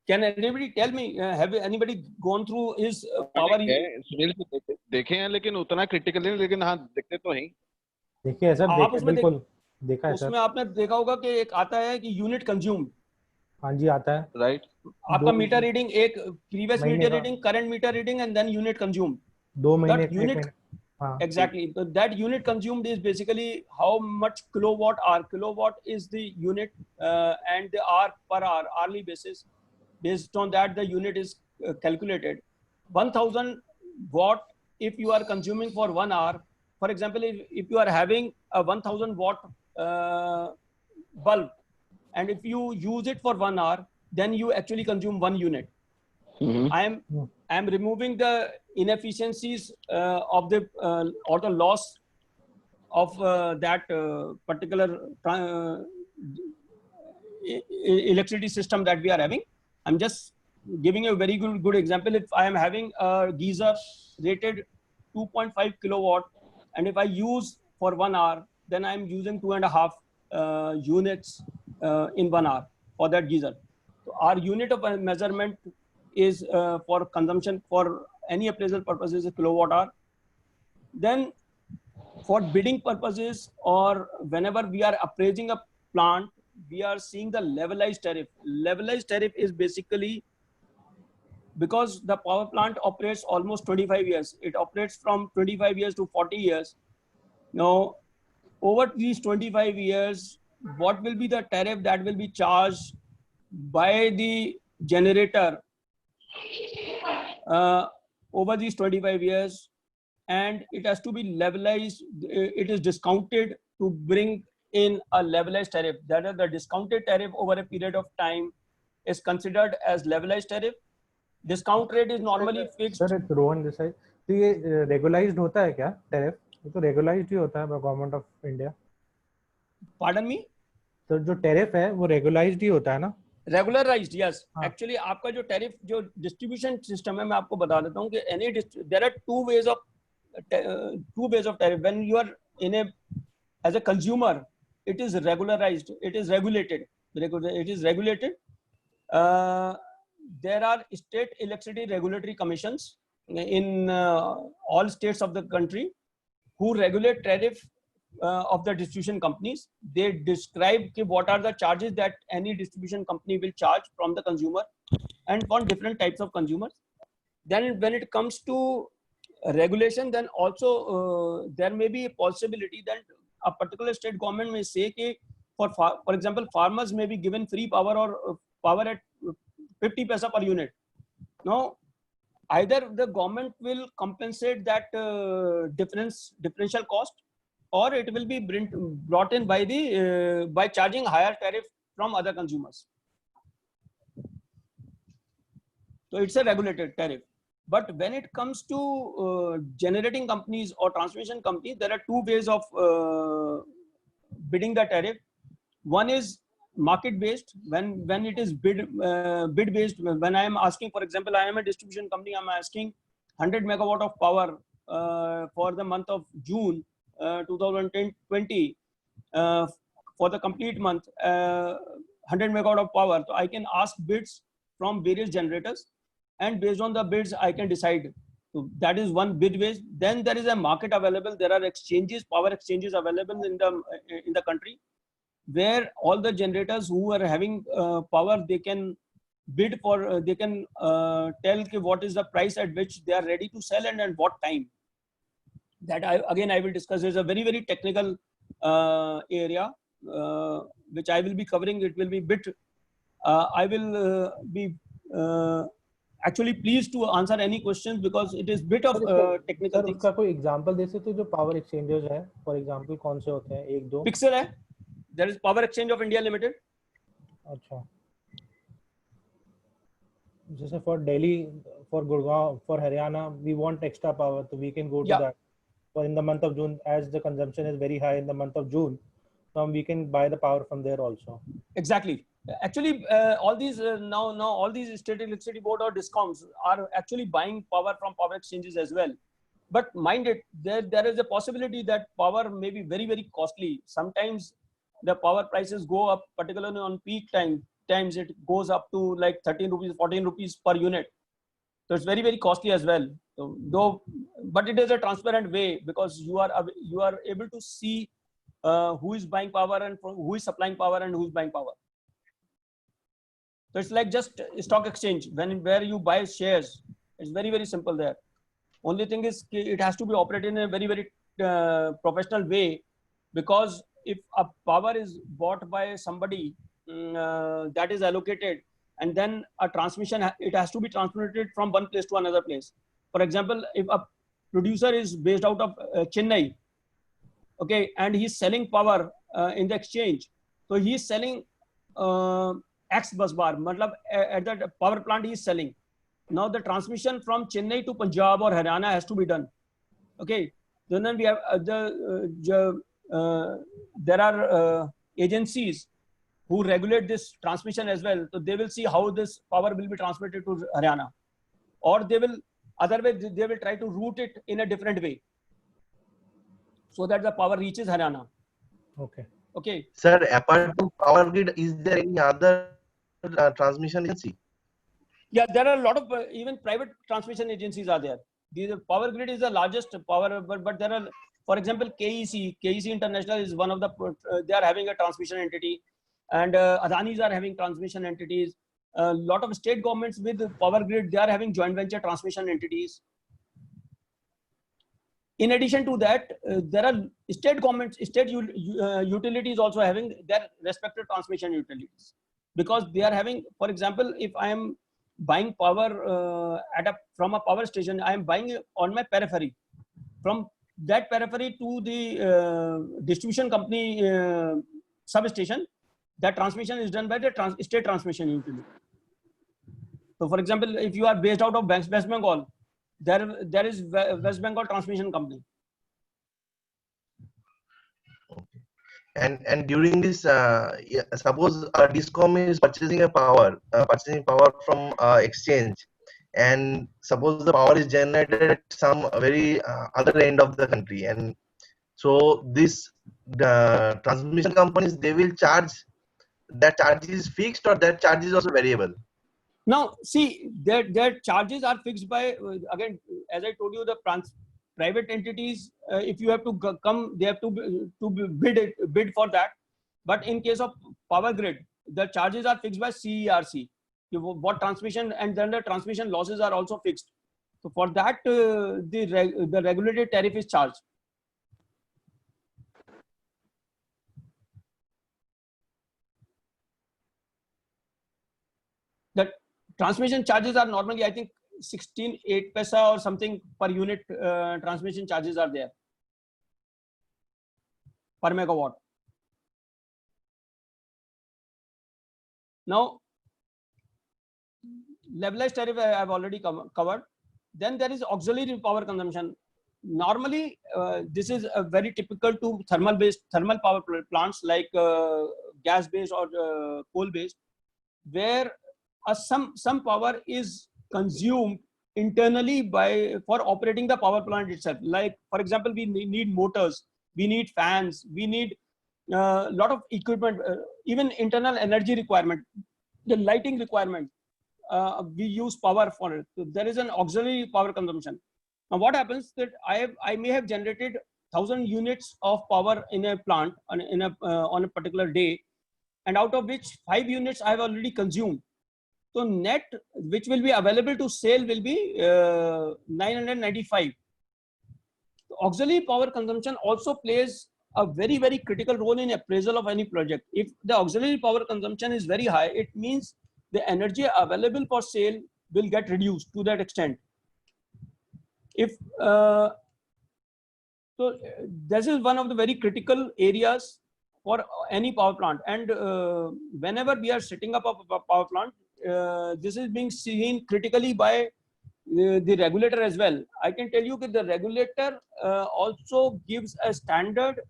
Can anybody tell me, have anybody gone through his power? Sunil ji देखे हैं, लेकिन उतना critical नहीं, लेकिन हाँ देखते तो हैं। देखिए सर, आप उसमें बिल्कुल देखा है सर। उसमें आपने देखा होगा कि एक आता है कि यूनिट कंज्यूम। हाँ जी, आता है। राइट। आपका मीटर रीडिंग, एक previous meter reading, current meter reading, and then unit consume. 2 महीने unit, exactly. So that unit consumed is basically how much kilowatt hour. Kilowatt is the unit, and the hour per hour, hourly basis. Based on that, the unit is calculated. 1000 watt, if you are consuming for 1 hour, for example, if you are having a 1000 watt bulb, and if you use it for 1 hour, then you actually consume 1 unit. I am removing the inefficiencies of the or the loss of that particular electricity system that we are having. I'm just giving you a very good example. If I am having a geyser rated 2.5 kilowatt, and if I use for 1 hour, then I'm using 2.5 units in 1 hour for that geyser. So our unit of measurement is for consumption for any appraisal purposes a kilowatt hour. Then for bidding purposes, or whenever we are appraising a plant, we are seeing the levelized tariff. Levelized tariff is basically because the power plant operates almost 25 years. It operates from 25 years to 40 years. Now, over these 25 years, what will be the tariff that will be charged by the generator over these 25 years? And it has to be levelized. It is discounted to bring in a levelized tariff. That is, the discounted tariff over a period of time is considered as levelized tariff. Discount rate is normally fixed. Sir, it's Rohan this side. तो ये regularized होता है क्या tariff? ये तो regularized ही होता है by Government of India. Pardon me? तो जो tariff है वो regularized ही होता है ना? Regularized, yes. Actually, आपका जो tariff, जो distribution system है, मैं आपको बता देता हूँ कि there are two ways of tariff. When you are as a consumer, it is regularized. It is regulated. It is regulated. There are state electricity regulatory commissions in all states of the country who regulate tariff of the distribution companies. They describe what are the charges that any distribution company will charge from the consumer and for different types of consumers. Then when it comes to regulation, then also there may be a possibility that a particular state government may say that for example, farmers may be given free power or power at 50 paisa per unit. Now, either the government will compensate that differential cost, or it will be brought in by by charging higher tariff from other consumers. So it's a regulated tariff. But when it comes to generating companies or transmission companies, there are two ways of bidding the tariff. One is market based. When it is bid based, when I am asking, for example, I am a distribution company, I am asking 100 megawatt of power for the month of June 2020 for the complete month, 100 megawatt of power. So I can ask bids from various generators, and based on the bids, I can decide. So that is one bid base. Then there is a market available. There are exchanges, power exchanges available in the country, where all the generators who are having power, they can bid for, they can tell what is the price at which they are ready to sell and at what time. That I will discuss. It's a very, very technical area which I will be covering. It will be bit. I will be actually pleased to answer any questions because it is bit of technical sir things. उसका कोई example दे सकते हो जो power exchangers है, for example कौन से होते हैं, एक दो? Pixel है, there is Power Exchange of India Limited. अच्छा, जैसे for Delhi, for Gurgaon, for Haryana we want extra power, तो we can go to that. For in the month of June, as the consumption is very high in the month of June, we can buy the power from there also. Exactly. Actually, all these now all these state electricity board or discoms are actually buying power from power exchanges as well. But mind it, there is a possibility that power may be very, very costly. Sometimes the power prices go up, particularly on peak times it goes up to like 13 rupees, 14 rupees per unit. So it's very, very costly as well. So, but it is a transparent way because you are able to see who is buying power and who is supplying power and who is buying power. So it's like just stock exchange where you buy shares. It's very, very simple there. Only thing is it has to be operated in a very, very professional way, because if a power is bought by somebody that is allocated, and then a transmission, it has to be transmitted from one place to another place. For example, if a producer is based out of Chennai, okay, and he's selling power in the exchange, so he's selling X bus bar, matlab at that power plant he is selling. Now the transmission from Chennai to Punjab or Haryana has to be done. Okay, then we have there are agencies who regulate this transmission as well. So they will see how this power will be transmitted to Haryana, or they will try to route it in a different way so that the power reaches Haryana. Okay. Okay. Sir, apart from Power Grid, is there any other transmission agency? Yeah, there are a lot of even private transmission agencies are there. The Power Grid is the largest power, but there are, for example, KEC International is one of the, they are having a transmission entity. And Adanis are having transmission entities. A lot of state governments with Power Grid, they are having joint venture transmission entities. In addition to that, there are state governments, utilities also having their respective transmission utilities, because they are having, for example, if I am buying power from a power station, I am buying on my periphery. From that periphery to the distribution company substation, that transmission is done by the state transmission utility. So, for example, if you are based out of West Bengal, there is West Bengal Transmission Company. And during this, suppose a discom is purchasing power from exchange, and suppose the power is generated at some very other end of the country, and so this the transmission companies, they will charge. That charge is fixed, or that charge is also variable? Now, see, their charges are fixed by, again, as I told you, the private entities. If you have to come, they have to bid for that. But in case of Power Grid, the charges are fixed by CERC. What transmission, and then the transmission losses are also fixed. So for that, the regulated tariff is charged. The transmission charges are normally, I think, 16.8 paisa or something per unit. Transmission charges are there per megawatt. Now, levelized tariff I have already covered. Then there is auxiliary power consumption. Normally, this is very typical to thermal power plants like gas based or coal based, where some power is consumed internally for operating the power plant itself. Like, for example, we need motors, we need fans, we need a lot of equipment, even internal energy requirement, the lighting requirement. We use power for it. So there is an auxiliary power consumption. Now, what happens that I may have generated 1,000 units of power in a plant on a particular day, and out of which 5 units I have already consumed. So net which will be available to sale will be 995. Auxiliary power consumption also plays a very, very critical role in appraisal of any project. If the auxiliary power consumption is very high, it means the energy available for sale will get reduced to that extent. If so, this is one of the very critical areas for any power plant. And whenever we are setting up a power plant, this is being seen critically by the regulator as well. I can tell you that the regulator also gives a standard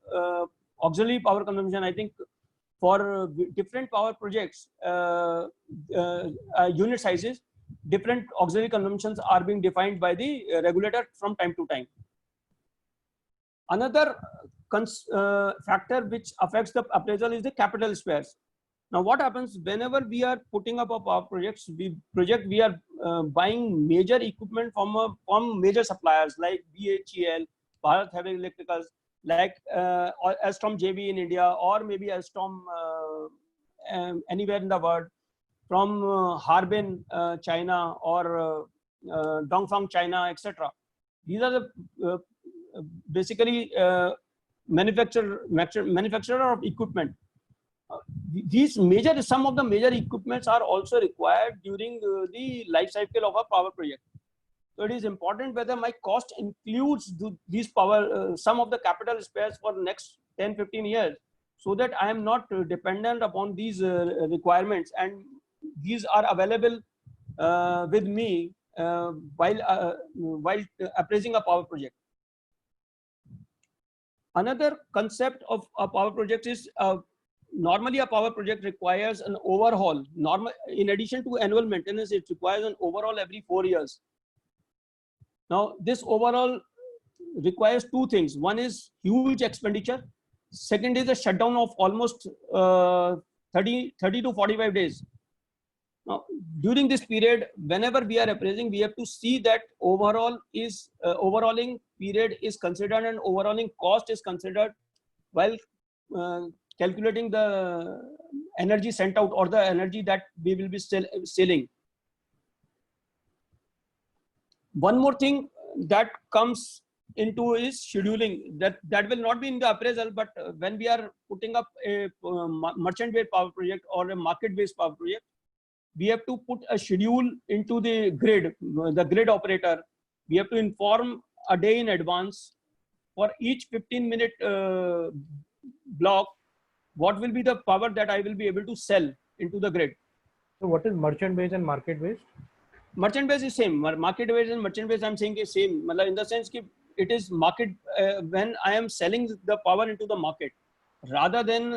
auxiliary power consumption. I think for different power projects, unit sizes, different auxiliary consumptions are being defined by the regulator from time to time. Another factor which affects the appraisal is the capital spares. Now, what happens whenever we are putting up a power project, we are buying major equipment from major suppliers like BHEL, Bharat Heavy Electricals, like Alstom JV in India, or maybe Alstom anywhere in the world, from Harbin, China, or Dongfang, China, etc. These are the basically manufacturer of equipment. Some of the major equipments are also required during the life cycle of a power project. So it is important whether my cost includes these some of the capital spares for the next 10-15 years, so that I am not dependent upon these requirements, and these are available with me while appraising a power project. Another concept of a power project is normally a power project requires an overhaul. In addition to annual maintenance, it requires an overhaul every 4 years. Now, this overhaul requires two things. One is huge expenditure. Second is a shutdown of almost 30 to 45 days. Now, during this period, whenever we are appraising, we have to see that overhauling period is considered and overhauling cost is considered while calculating the energy sent out or the energy that we will be selling. One more thing that comes into is scheduling. That will not be in the appraisal, but when we are putting up a merchant-based power project or a market-based power project, we have to put a schedule into the grid operator. We have to inform a day in advance for each 15-minute block what will be the power that I will be able to sell into the grid. So what is merchant based and market based? Merchant based is same. Market based and merchant based, I'm saying is same. In the sense that it is market when I am selling the power into the market, rather than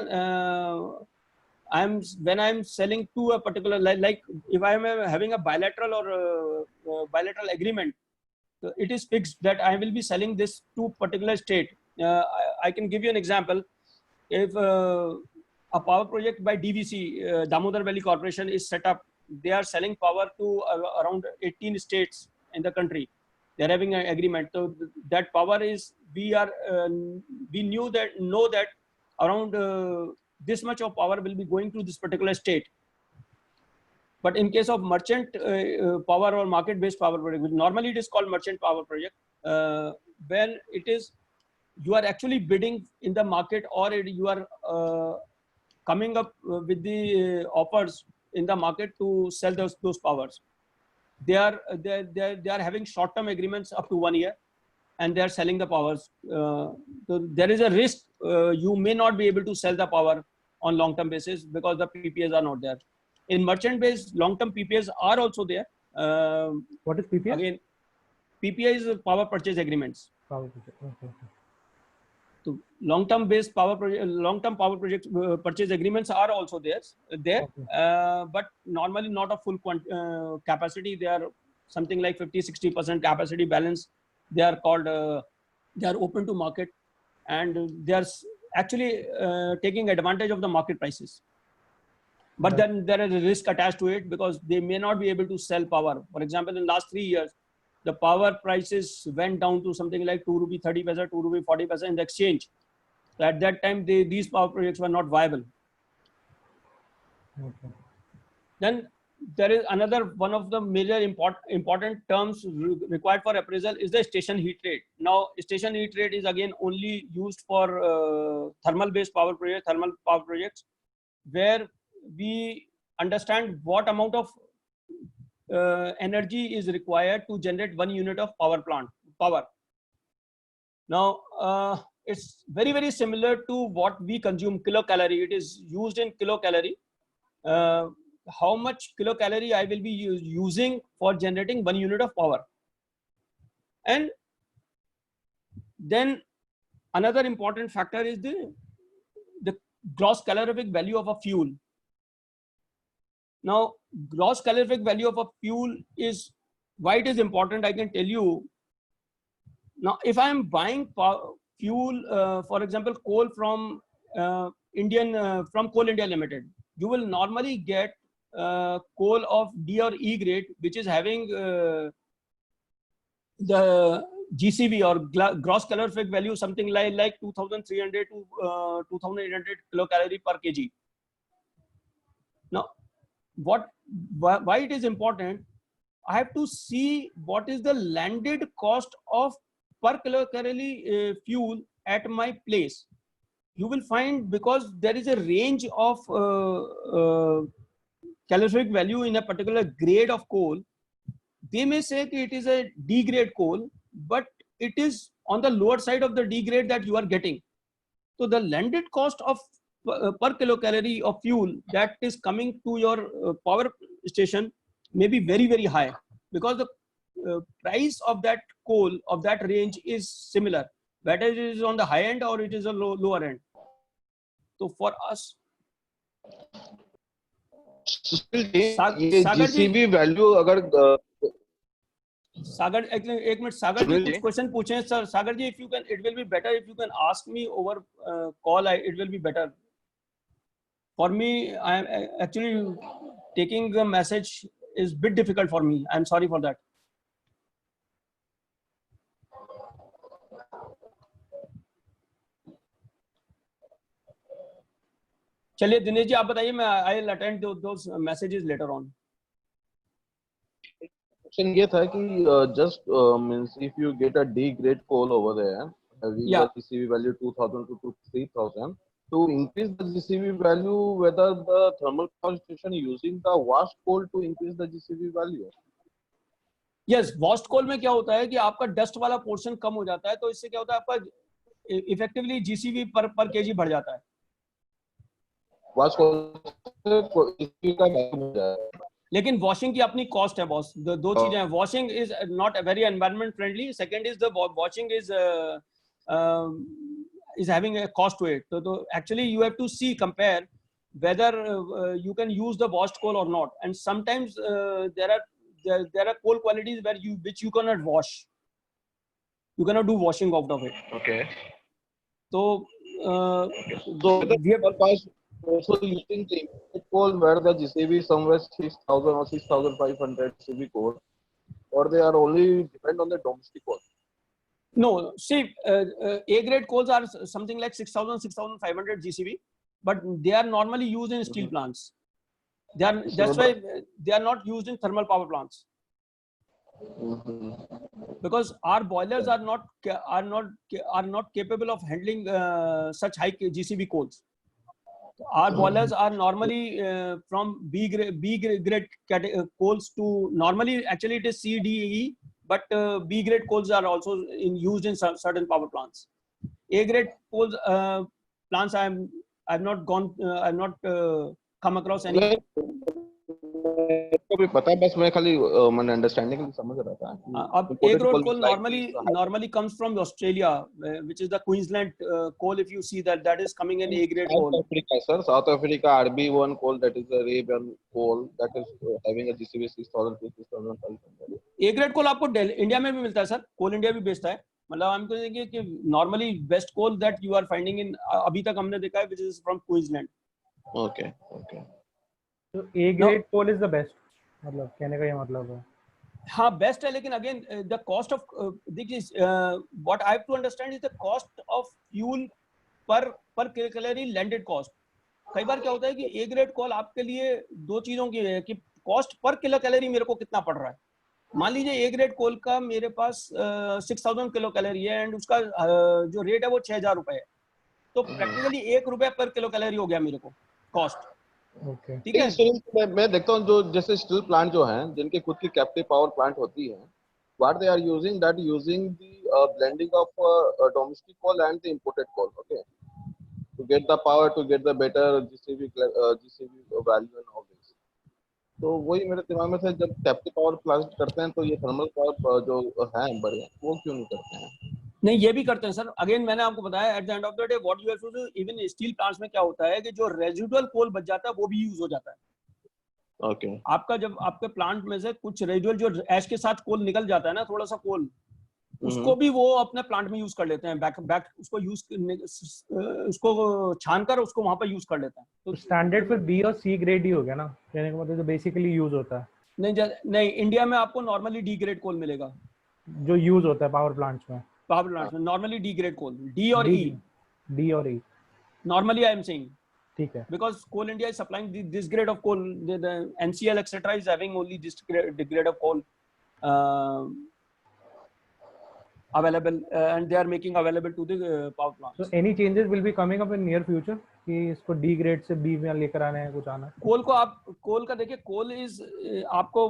when I'm selling to a particular, like if I am having a bilateral or bilateral agreement, it is fixed that I will be selling this to particular state. I can give you an example. If a power project by DVC, Damodar Valley Corporation, is set up, they are selling power to around 18 states in the country. They're having an agreement. So that power is, we know that around this much of power will be going to this particular state. But in case of merchant power or market-based power project, normally it is called merchant power project, when it is, you are actually bidding in the market, or you are coming up with the offers in the market to sell those powers. They are having short-term agreements up to 1 year, and they are selling the powers. So there is a risk you may not be able to sell the power on long-term basis because the PPAs are not there. In merchant-based, long-term PPAs are also there. What is PPA? Again, PPA is power purchase agreements. Power purchase. Okay. So long-term power project purchase agreements are also there, okay. But normally not a full capacity. They are something like 50-60% capacity balance. They are called, they are open to market, and they are actually taking advantage of the market prices. But then there is a risk attached to it, because they may not be able to sell power. For example, in the last 3 years, the power prices went down to something like 2 rupee 30 paisa, 2 rupee 40 paisa in the exchange. So at that time, these power projects were not viable. Okay. Then there is another one of the major important terms required for appraisal is the station heat rate. Now, station heat rate is again only used for thermal power projects, where we understand what amount of energy is required to generate 1 unit of power. Now, it's very similar to what we consume, kilocalorie. It is used in kilocalorie. How much kilocalorie I will be using for generating 1 unit of power. And then another important factor is the gross calorific value of a fuel. Now, gross calorific value of a fuel is why it is important. I can tell you. Now, if I am buying fuel, for example, coal from Coal India Limited, you will normally get coal of D or E grade, which is having the GCV or gross calorific value something like 2,300 to 2,800 kilocalorie per kg. Now, why it is important? I have to see what is the landed cost of per kilocalorie fuel at my place. You will find, because there is a range of calorific value in a particular grade of coal, they may say that it is a D grade coal, but it is on the lower side of the D grade that you are getting. So the landed cost of per kilocalorie of fuel that is coming to your power station may be very high, because the price of that coal of that range is similar, whether it is on the high end or it is a lower end. So for us, GCV value अगर सागर एक minute, सागर जी कुछ question पूछे sir. Sagar ji, if you can, it will be better if you can ask me over call. It will be better for me. I am actually taking the message is bit difficult for me. I am sorry for that. चलिए दिनेश जी आप बताइए, मैं I will attend those messages later on. Question ये था कि just means if you get a D grade coal over there having the GCV value 2,000 to 3,000, to increase the GCV value, whether the thermal power station using the washed coal to increase the GCV value? Yes, washed coal में क्या होता है कि आपका dust वाला portion कम हो जाता है, तो इससे क्या होता है आपका इफेक्टिवली GCV पर kg बढ़ जाता है. washed coal का value है, लेकिन वॉशिंग की अपनी कॉस्ट है बॉस. दो चीजें हैं. Washing is not very environment friendly. Second is the washing is having a cost to it. So actually you have to see, compare whether you can use the washed coal or not. And sometimes there are coal qualities which you cannot wash. You cannot do washing out of it. Okay. So we have also using the imported coal where the GCV is somewhere 6,000 or 6,500 GCV coal, or they are only depend on the domestic coal? No, see, A grade coals are something like 6,000, 6,500 GCV, but they are normally used in steel plants. That's why they are not used in thermal power plants. Because our boilers are not capable of handling such high GCV coals. Our boilers are normally from B grade coals to, normally actually it is C, D, E, but B grade coals are also used in certain power plants. A grade coals plants I've not come across any. को भी पता है, बस मैं खाली मैंने understanding के लिए समझ रहा था. अब A grade coal normally comes from Australia, which is the Queensland coal. If you see that is coming in A grade coal. South Africa, sir. South Africa RB1 coal, that is the Arabian coal, that is having a GCV 6,000 to 6,500. A grade coal आपको India में भी मिलता है sir. कोल India भी बेचता है. मतलब हमको देखिए कि normally best coal that you are finding in, अभी तक हमने देखा है, which is from Queensland. Okay. So A grade coal is the best. मतलब कहने का ये मतलब है. हाँ बेस्ट है, लेकिन अगेन द कॉस्ट ऑफ देखिए what I have to understand is the cost of fuel per calorie landed cost. कई बार क्या होता है कि ए ग्रेड कॉल आपके लिए दो चीजों की है कि कॉस्ट पर किलो कैलोरी मेरे को कितना पड़ रहा है. मान लीजिए ए ग्रेड कोल का मेरे पास 6,000 किलो कैलोरी है एंड उसका जो रेट है वो 6,000 रुपए है, तो प्रैक्टिकली ₹1 पर किलो कैलोरी हो गया मेरे को कॉस्ट. Okay. ठीक है। मैं देखता हूँ जो जैसे स्टील प्लांट जो हैं जिनके खुद की कैप्टिव पावर प्लांट होती है, what they are using, that using the blending of domestic coal and the imported coal, okay, to get the power, to get the better GCV value and all this. तो वही मेरे दिमाग में था, जब captive power plant करते हैं तो ये थर्मल पावर जो है बढ़िया, वो क्यों नहीं करते हैं? नहीं, ये भी करते हैं सर। अगेन मैंने आपको बताया, at the end of the day what you have to do, even steel plants में क्या होता है कि जो रेजिडुअल कोल बच जाता है वो भी यूज हो जाता है। ओके। आपका जब आपके प्लांट में से कुछ रेजिडुअल जो ऐश के साथ कोल निकल जाता है ना, थोड़ा सा कोल, उसको भी वो अपने प्लांट में यूज कर लेते हैं, बैक उसको उसको छान कर उसको वहां पर यूज कर लेते हैं। तो स्टैंडर्ड फिर बी और सी ग्रेड ही हो गया ना, कहने का मतलब जो बेसिकली यूज होता है। नहीं, इंडिया में आपको नॉर्मली डी ग्रेड कोल मिलेगा जो यूज होता है पावर प्लांट्स में। पावर प्लांट्स में नॉर्मली डी ग्रेड कोल, डी और ई नॉर्मली आई एम सेइंग, ठीक है, because Coal India is supplying this grade of coal, the NCL etc is having only this grade of coal available, and they are making available to the power plants. So any changes will be coming up in near future कि इसको D grade से B में लेकर आने हैं, कुछ आना है? कोल को आप कोल का देखिए, कोल इज आपको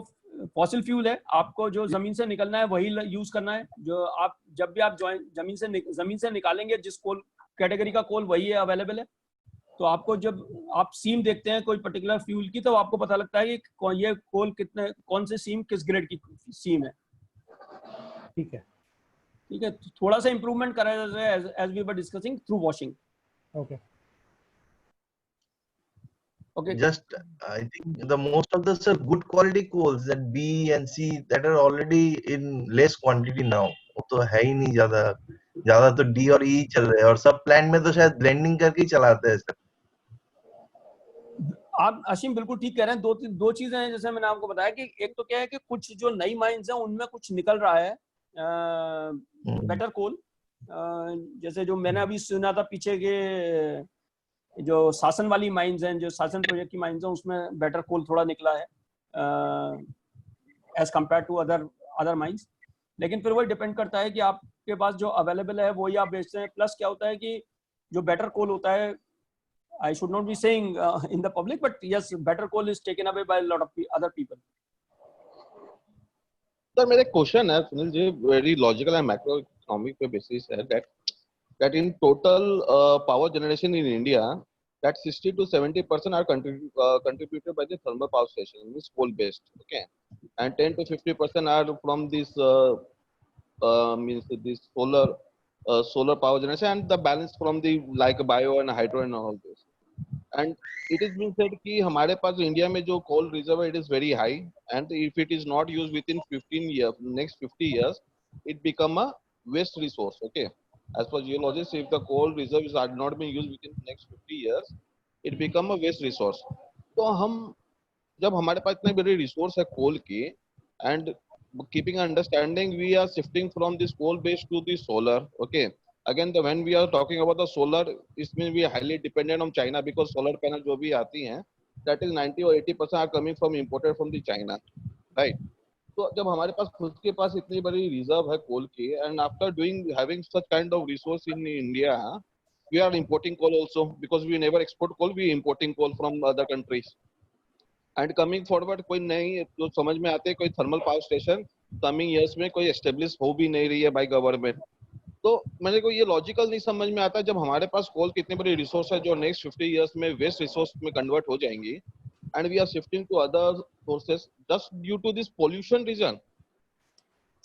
फॉसिल फ्यूल है, आपको जो जमीन से निकलना है वही यूज करना है। जो आप जब भी आप जमीन से निकालेंगे जिस कोल कैटेगरी का कोल वही है अवेलेबल है। तो आपको जब आप सीम देखते हैं कोई पर्टिकुलर फ्यूल की, तो आपको पता लगता है कि ये कोल कितने, कौन से सीम किस ग्रेड की सीम है। ठीक है, ठीक है, थोड़ा सा इंप्रूवमेंट करा जाए as we were discussing through washing. Okay Okay. Just I think the most of the good quality coals that B and C that are already in less quantity now, वो तो है ही नहीं ज्यादा तो D और E चल रहे हैं, और सब प्लांट में तो शायद ब्लेंडिंग करके ही चलाते हैं सर। आप असीम बिल्कुल ठीक कह रहे हैं। दो चीजें हैं, जैसे मैंने आपको बताया कि एक तो क्या है कि कुछ जो नई माइंस हैं उनमें कुछ निकल रहा है बेटर कोल, जैसे जो मैंने अभी सुना था पीछे के जो शासन वाली माइंस हैं, जो शासन प्रोजेक्ट की माइंस हैं, उसमें बेटर कोल थोड़ा निकला है as compare to other mines. लेकिन फिर वही डिपेंड करता है कि आपके पास जो अवेलेबल है वही आप बेचते हैं। प्लस क्या होता है कि जो बेटर कोल होता है, I should not be saying in the public, but yes, better coal is taken away by a lot of other people. Sir मेरा क्वेश्चन है Sunil ji, very logical and macro economic पे बेसिस है, that in total power generation in India, that 60 to 70% are contributed by the thermal power station, means coal based, okay, and 10 to 50% are from this means this solar power generation, and the balance from the like bio and hydro and all this. And it is being said कि हमारे पास India में जो coal reserve है, it is very high, and if it is not used within 15 years, next 50 years, it become a waste resource, okay. As per geologists, if the coal reserves are not being used within next 50 years, it become a waste resource. तो हम जब हमारे पास इतने बड़े resource है coal की, and keeping understanding, we are shifting from this coal based to the solar, okay. Again, when we are talking about the solar, इसमें we are highly dependent on China, because solar panel जो भी आती हैं, that is 90 or 80% are coming from imported from the China, right? तो जब हमारे पास खुद के पास इतनी बड़ी रिजर्व है कोल की, and after having such kind of resource in India, we are importing coal also, because we never export coal, we importing coal from other countries. And coming forward, कोई नई जो समझ में आते हैं, कोई thermal power station coming years में कोई एस्टेब्लिश हो भी नहीं रही है बाय गवर्नमेंट। तो मेरे को ये लॉजिकल नहीं समझ में आता, जब हमारे पास कोल कितनी बड़ी रिसोर्स है जो नेक्स्ट 50 इयर्स में वेस्ट रिसोर्स में कन्वर्ट हो जाएंगी, and we are shifting to other sources just due to this pollution reason.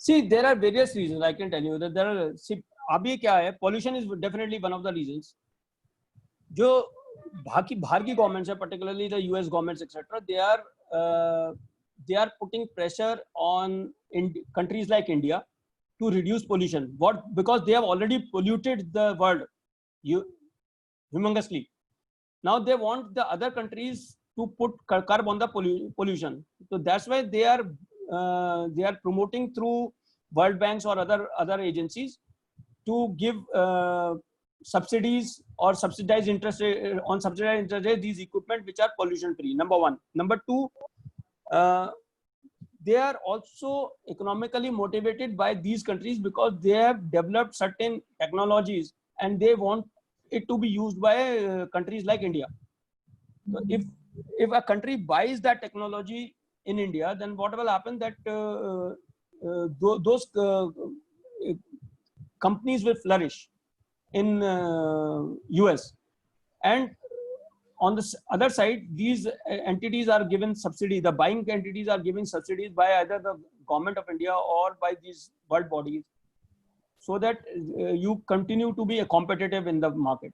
See, there are various reasons. I can tell you that there are. See, अभी क्या है, pollution is definitely one of the reasons. जो बाहर की governments है, particularly the US governments etc, they are putting pressure on countries like India to reduce pollution. Because they have already polluted the world humongously. Now they want the other countries to put curb on the pollution. So that's why they are promoting through World Banks or other agencies to give subsidies or subsidized interest rate these equipment which are pollution free. Number one. Number two, they are also economically motivated by these countries because they have developed certain technologies and they want it to be used by countries like India. So if a country buys that technology in India, then what will happen that those companies will flourish in US, and on the other side, these entities are given subsidy. The buying entities are giving subsidies by either the government of India or by these world bodies, so that you continue to be competitive in the market.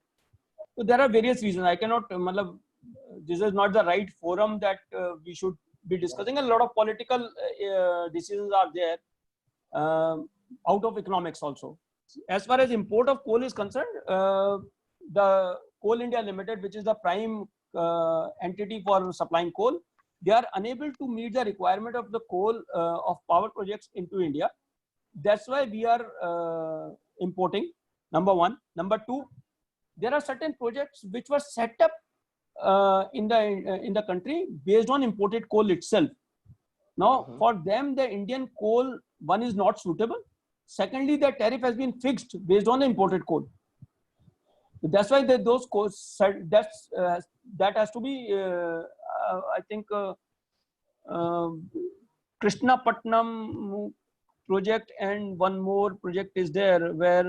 So there are various reasons. I cannot, this is not the right forum that we should be discussing. A lot of political decisions are there out of economics also. As far as import of coal is concerned, the Coal India Limited, which is the prime entity for supplying coal, they are unable to meet the requirement of the coal of power projects into India. That's why we are importing, number one. Number two, there are certain projects which were set up in the country based on imported coal itself. Now, for them, the Indian coal, one, is not suitable. Secondly, the tariff has been fixed based on the imported coal. That's why those coals, that has to be, I think, Krishnapatnam project, and one more project is there where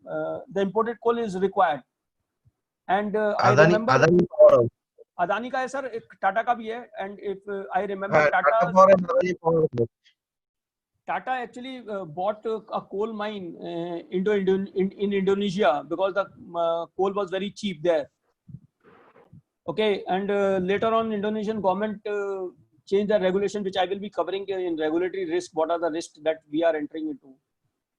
the imported coal is required. And I remember Adani ka hai sir, Tata ka bhi hai, and if I remember Tata actually bought a coal mine in Indonesia because the coal was very cheap there. Okay, and later on, Indonesian government changed the regulation, which I will be covering in regulatory risk. What are the risks that we are entering into?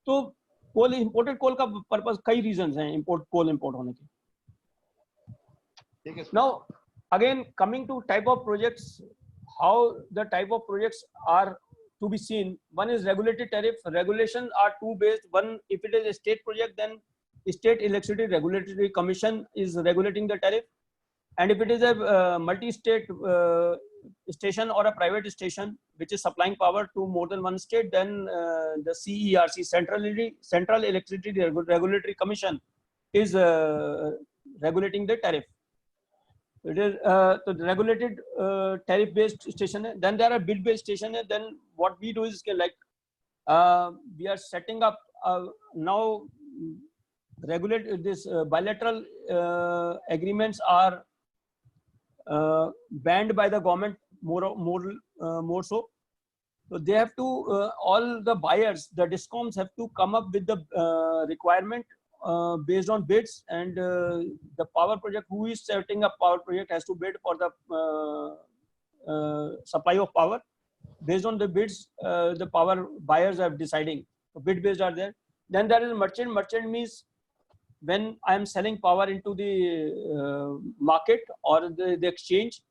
So, coal, imported coal का purpose कई reasons हैं coal import होने के. Now, again, coming to type of projects, how the type of projects are to be seen. One is regulated tariff. Regulations are two based. One, if it is a state project, then State Electricity Regulatory Commission is regulating the tariff. And if it is a multi-state station or a private station which is supplying power to more than one state, then the CERC, Central Electricity Regulatory Commission, is regulating the tariff. It is the regulated tariff-based station. Then there are bid-based station. Then what we do is like we are setting up now. Regulate this bilateral agreements are banned by the government more so. So they have to all the buyers, the DISCOMs, have to come up with the requirement based on bids, and the power project, who is setting up power project, has to bid for the supply of power. Based on the bids, the power buyers are deciding. So bid based are there. Then there is merchant. Merchant means when I am selling power into the market or the exchange.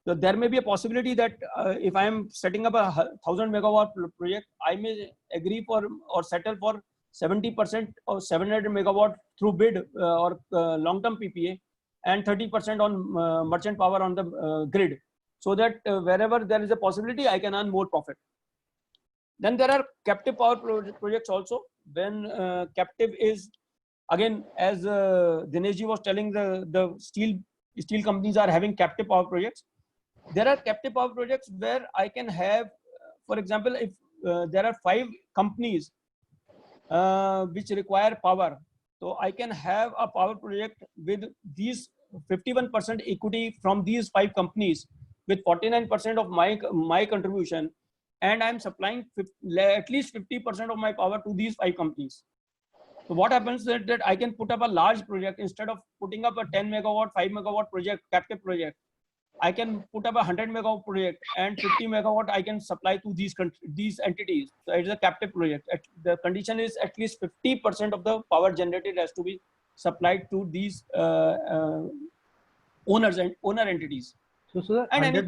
So there may be a possibility that if I am setting up a 1000 megawatt project, I may agree for or settle for 70% or 700 megawatt through bid or long-term PPA, and 30% on merchant power on the grid, so that wherever there is a possibility, I can earn more profit. Then there are captive power projects also. When captive is, again, as Dineshji was telling, the steel companies are having captive power projects. There are captive power projects where I can have, for example, if there are 5 companies which require power, so I can have a power project with these 51% equity from these 5 companies with 49% of my contribution, and I'm supplying at least 50% of my power to these 5 companies. So what happens is that I can put up a large project. Instead of putting up a 10 megawatt, 5 megawatt project, captive project, I can put up a 100 megawatt project, and 50 megawatt I can supply to these entities. So it's a captive project. The condition is at least 50% of the power generated has to be supplied to these owner entities. So 100%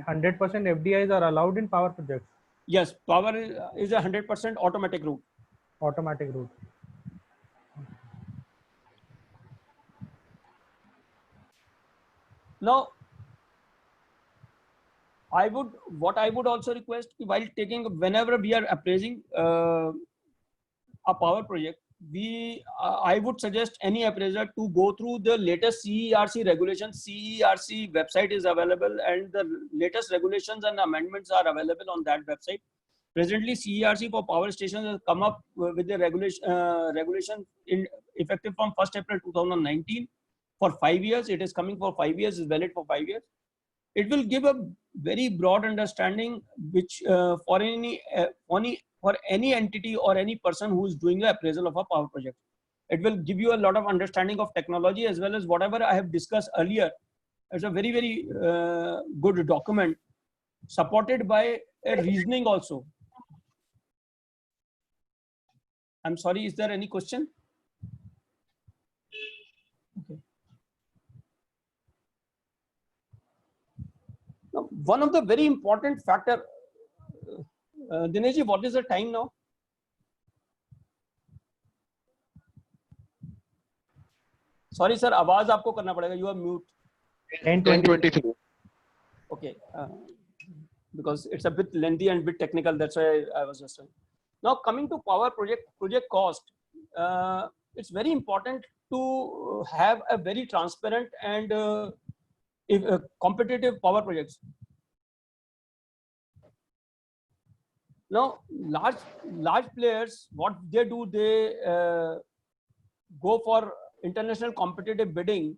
FDIs are allowed in power projects? Yes, power is a 100% automatic route. Automatic route. Now, what I would also request, while taking, whenever we are appraising a power project, I would suggest any appraiser to go through the latest CERC regulations. CERC website is available, and the latest regulations and amendments are available on that website. Presently, CERC for power stations has come up with the regulation effective from 1st April 2019 for 5 years. It is coming for 5 years, is valid for 5 years. It will give a very broad understanding which for any entity or any person who is doing the appraisal of a power project. It will give you a lot of understanding of technology as well as whatever I have discussed earlier. It's a very, very good document supported by a reasoning also. I'm sorry, is there any question? Okay. Now, one of the very important factor, Dinesh ji, what is the time now? Sorry sir, आवाज आपको करना पड़ेगा. You are mute. 10:23. Okay, because it's a bit lengthy and bit technical. That's why I was just saying. Now coming to power project cost, it's very important to have a very transparent and competitive power projects. Now large players, what they do, they go for international competitive bidding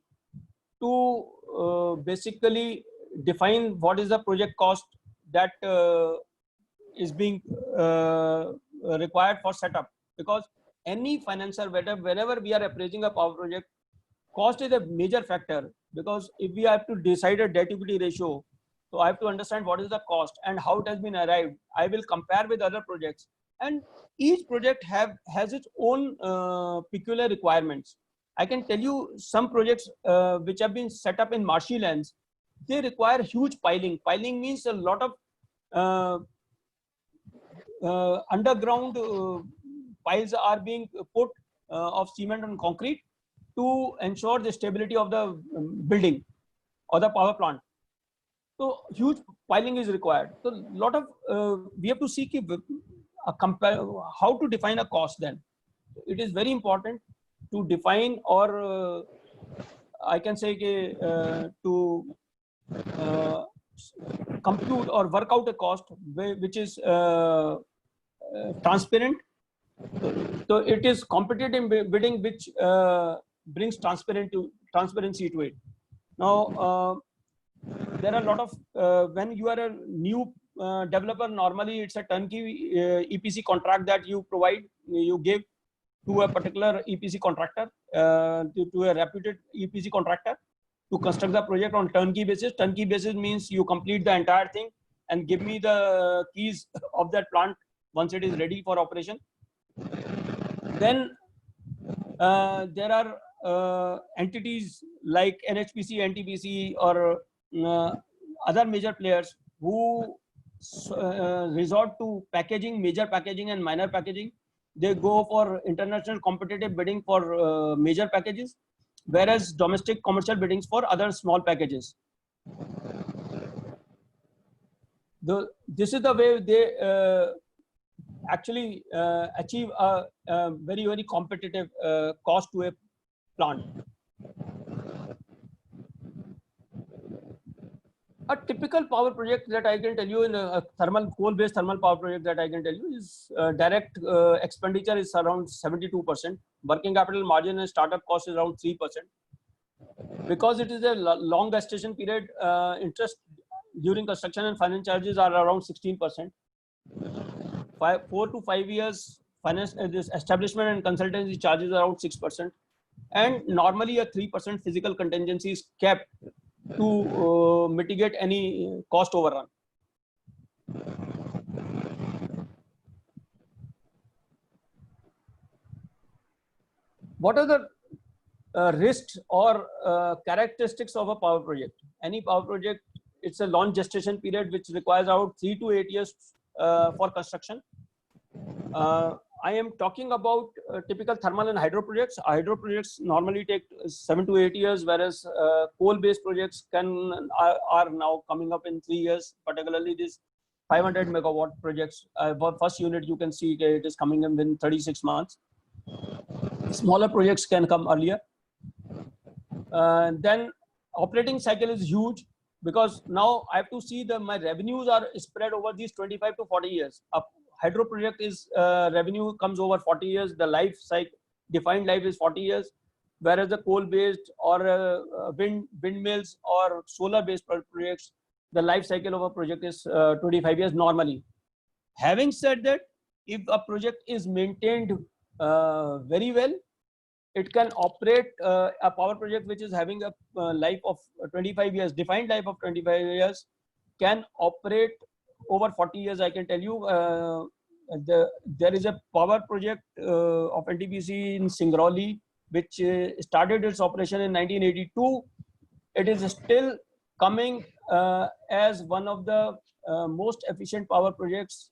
to basically define what is the project cost that is being required for setup. Because any financer, whenever we are appraising a power project, cost is a major factor. Because if we have to decide a debt equity ratio, so I have to understand what is the cost and how it has been arrived. I will compare with other projects, and each project has its own peculiar requirements. I can tell you some projects which have been set up in marshy lands, they require huge piling. Piling means a lot of underground piles are being put of cement and concrete to ensure the stability of the building or the power plant. So huge piling is required. So lot of we have to see how to define a cost. Then it is very important to define, or I can say to compute or work out a cost which is transparent. So it is competitive bidding which brings transparency to it. Now there are a lot of when you are a new developer, normally it's a turnkey EPC contract that you provide, you give to a particular EPC contractor, to a reputed EPC contractor to construct the project on turnkey basis. Turnkey basis means you complete the entire thing and give me the keys of that plant once it is ready for operation. Then there are entities like NHPC, NTPC, or other major players who resort to packaging, major packaging and minor packaging. They go for international competitive bidding for major packages, whereas domestic commercial biddings for other small packages. This is the way they actually achieve a very, very competitive cost to a plant. A typical power project that I can tell you, in a coal-based thermal power project that I can tell you, is direct expenditure is around 72%. Working capital margin and startup cost is around 3%. Because it is a long gestation period, interest during construction and finance charges are around 16%. 4 to 5 years finance, this establishment and consultancy charges are around 6%. And normally a 3% physical contingency is kept to mitigate any cost overrun. What are the risks or characteristics of a power project? Any power project, it's a long gestation period which requires about 3 to 8 years for construction. I am talking about typical thermal and hydro projects. Hydro projects normally take 7 to 8 years, whereas coal-based projects are now coming up in 3 years. Particularly these 500 megawatt projects. First unit, you can see it is coming in within 36 months. Smaller projects can come earlier. Then operating cycle is huge, because now I have to see that my revenues are spread over these 25 to 40 years. A hydro project is revenue comes over 40 years. The life cycle, defined life is 40 years, whereas the coal-based or windmills or solar-based projects, the life cycle of a project is 25 years normally. Having said that, if a project is maintained very well, it can operate a power project which is having a life of 25 years, defined life of 25 years, can operate over 40 years. I can tell you, there is a power project of NTPC in Singrauli, which started its operation in 1982. It is still coming as one of the most efficient power projects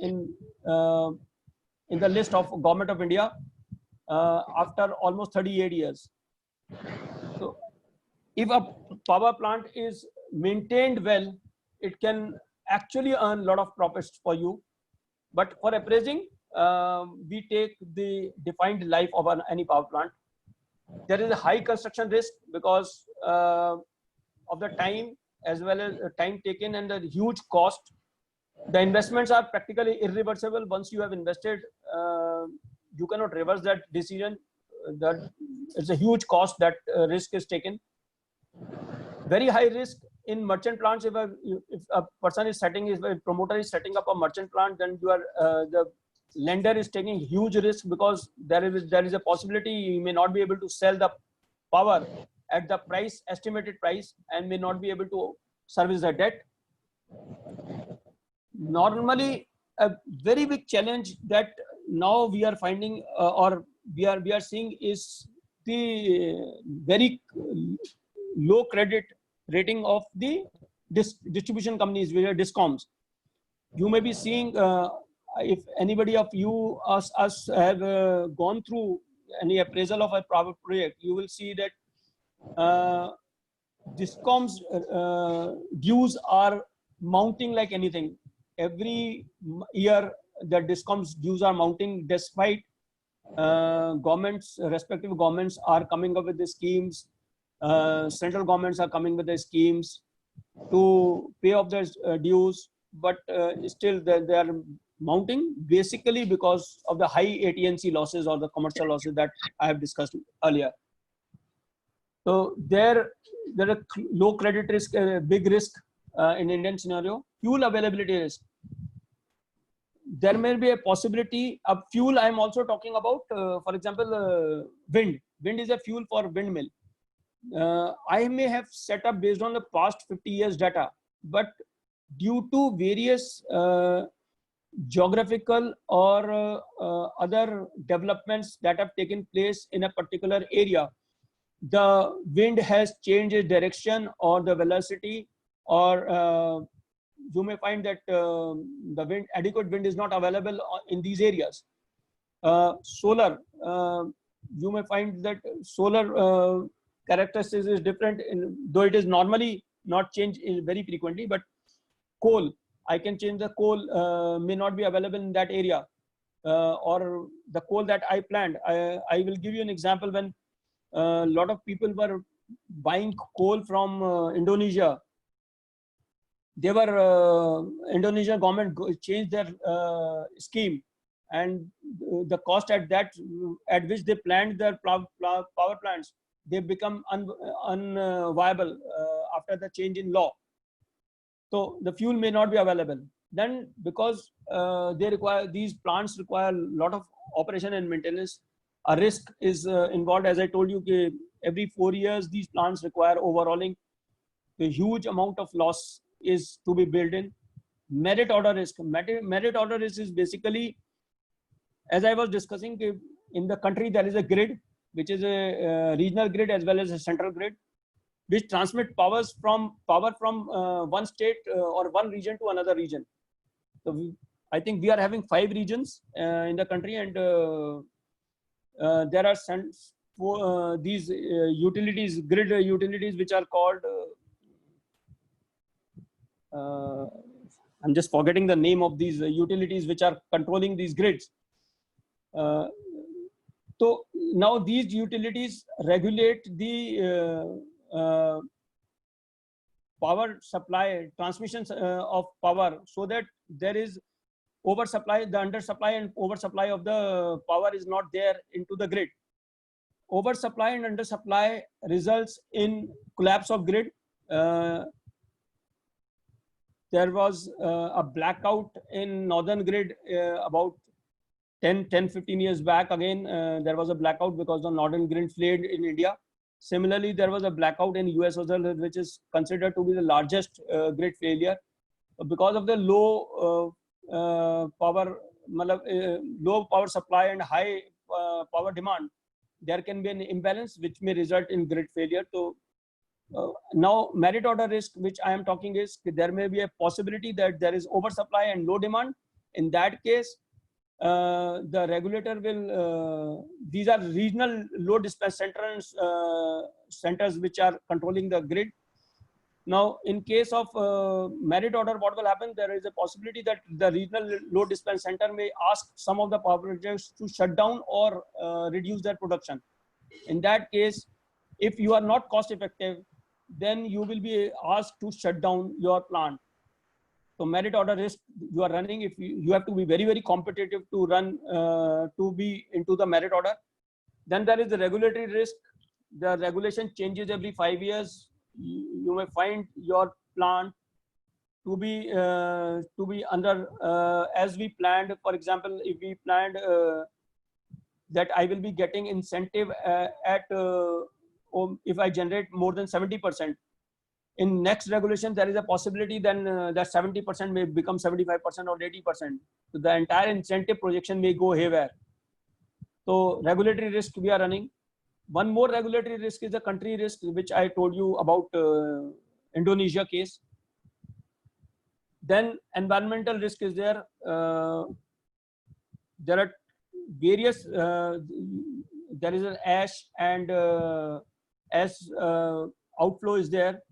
in the list of Government of India after almost 38 years. So if a power plant is maintained well, it can actually earn a lot of profits for you. But for appraising, we take the defined life of any power plant. There is a high construction risk because of the time, as well as time taken and the huge cost. The investments are practically irreversible. Once you have invested, you cannot reverse that decision. That it's a huge cost that risk is taken. Very high risk in merchant plants. If a person is if a promoter is setting up a merchant plant, then you are the lender is taking huge risk, because there is a possibility you may not be able to sell the power at the estimated price, and may not be able to service the debt. Normally, a very big challenge that now we are finding or we are seeing is the very low credit rating of the distribution companies, which are DISCOMs. You may be seeing, if anybody of you us have gone through any appraisal of a private project, you will see that DISCOMs dues are mounting like anything. Every year the DISCOMs dues are mounting, despite respective governments are coming up with the schemes. Central governments are coming with the schemes to pay off their dues, but still they are mounting, basically because of the high AT&C losses or the commercial losses that I have discussed earlier. So there are low credit risk, big risk in Indian scenario. Fuel availability risk. There may be a possibility of fuel. I am also talking about, for example, wind. Wind is a fuel for windmill. I may have set up based on the past 50 years data, but due to various geographical or other developments that have taken place in a particular area, the wind has changed its direction or the velocity, or you may find that the adequate wind is not available in these areas. Solar, you may find that solar characteristics is different, though it is normally not changed very frequently. But coal, I can change the coal, may not be available in that area, or the coal that I planned. I will give you an example. When a lot of people were buying coal from Indonesia, they were Indonesian government changed their scheme, and the cost at which they planned their power plants, they become unviable after the change in law. So the fuel may not be available. Then because these plants require a lot of operation and maintenance, a risk is involved. As I told you, every 4 years these plants require overhauling. The huge amount of loss is to be built in. Merit order risk. Merit order risk is basically, as I was discussing, in the country there is a grid, which is a regional grid as well as a central grid, which transmit power from one state or one region to another region. So I think we are having 5 regions in the country, and there are these utilities, grid utilities, which are called, I'm just forgetting the name of these utilities which are controlling these grids. So now these utilities regulate the power supply, transmission of power, so that there is oversupply, the undersupply and oversupply of the power is not there into the grid. Oversupply and undersupply results in collapse of grid. There was a blackout in northern grid about 10-15 years back. Again, there was a blackout because the northern grid failed in India. Similarly, there was a blackout in US as well, which is considered to be the largest grid failure. Because of the low power supply and high power demand, there can be an imbalance which may result in grid failure. So now merit order risk, which I am talking, is there may be a possibility that there is oversupply and low demand. In that case, the regulator will, these are regional load dispatch centers which are controlling the grid. Now, in case of merit order, what will happen? There is a possibility that the regional load dispatch center may ask some of the power projects to shut down or reduce their production. In that case, if you are not cost effective, then you will be asked to shut down your plant. So merit order risk you are running, if you have to be very, very competitive to run, to be into the merit order. Then there is the regulatory risk. The regulation changes every 5 years. You may find your plant to be under as we planned. For example, if we planned that I will be getting incentive at if I generate more than 70%. In next regulation, there is a possibility then that 70% may become 75% or 80%. So the entire incentive projection may go haywire. So regulatory risk we are running. One more regulatory risk is the country risk, which I told you about Indonesia case. Then environmental risk is there. There are various, there is an ash and outflow is there.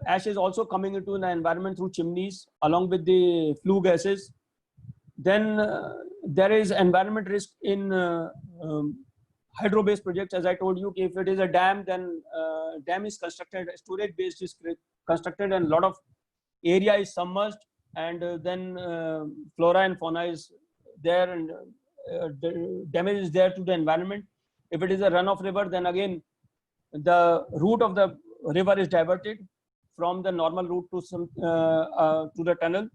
Ash is also coming into the environment through chimneys along with the flue gases. Then there is environment risk in hydro-based projects. As I told you, if it is a dam, then dam is constructed, storage-based is constructed, and a lot of area is submerged, and then flora and fauna is there, and damage is there to the environment. If it is a runoff river, then again the route of the river is diverted from the normal route to some to the tunnel.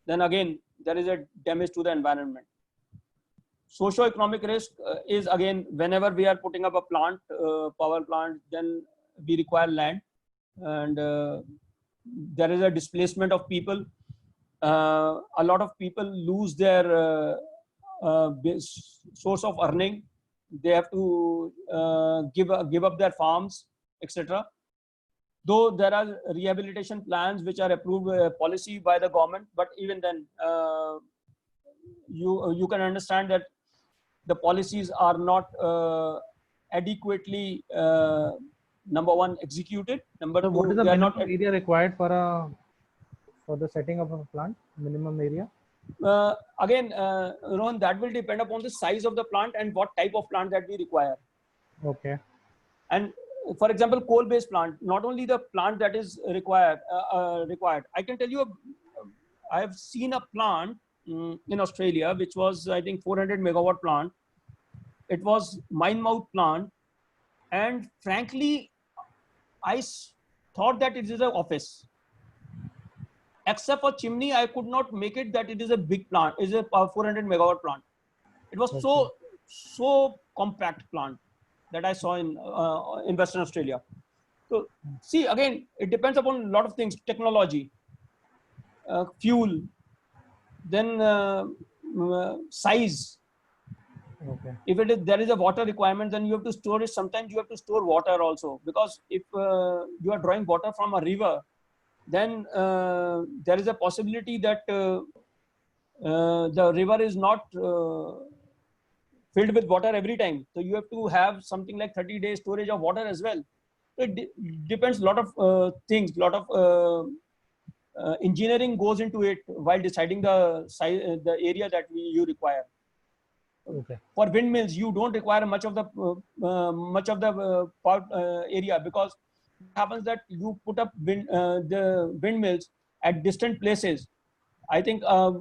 Then again there is a damage to the environment. Socio-economic risk is again whenever we are putting up a plant, power plant, then we require land, and there is a displacement of people. A lot of people lose their source of earning. They have to give up their farms, etc. Though there are rehabilitation plans which are approved policy by the government, but even then you can understand that the policies are not adequately number one executed. Number two, what is the minimum area required for the setting up of a plant? Minimum area? Again, Rohan, that will depend upon the size of the plant and what type of plant that we require. Okay. And for example, coal-based plant, not only the plant that is required. I can tell you, I have seen a plant in Australia, which was, I think, 400 megawatt plant. It was mine mouth plant. And frankly, I thought that it is an office. Except for chimney, I could not make it that it is a big plant. It is a 400 megawatt plant. It was so compact plant that I saw in Western Australia. So see, again, it depends upon a lot of things: technology, fuel, then size. Okay. If there is a water requirement, then you have to store it. Sometimes you have to store water also, because if you are drawing water from a river, then there is a possibility that the river is not filled with water every time. So you have to have something like 30 days storage of water as well. It depends a lot of things, lot of engineering goes into it while deciding the size, the area that you require. Okay. For windmills, you don't require much of the part, area, because it happens that you put up the windmills at distant places. I think the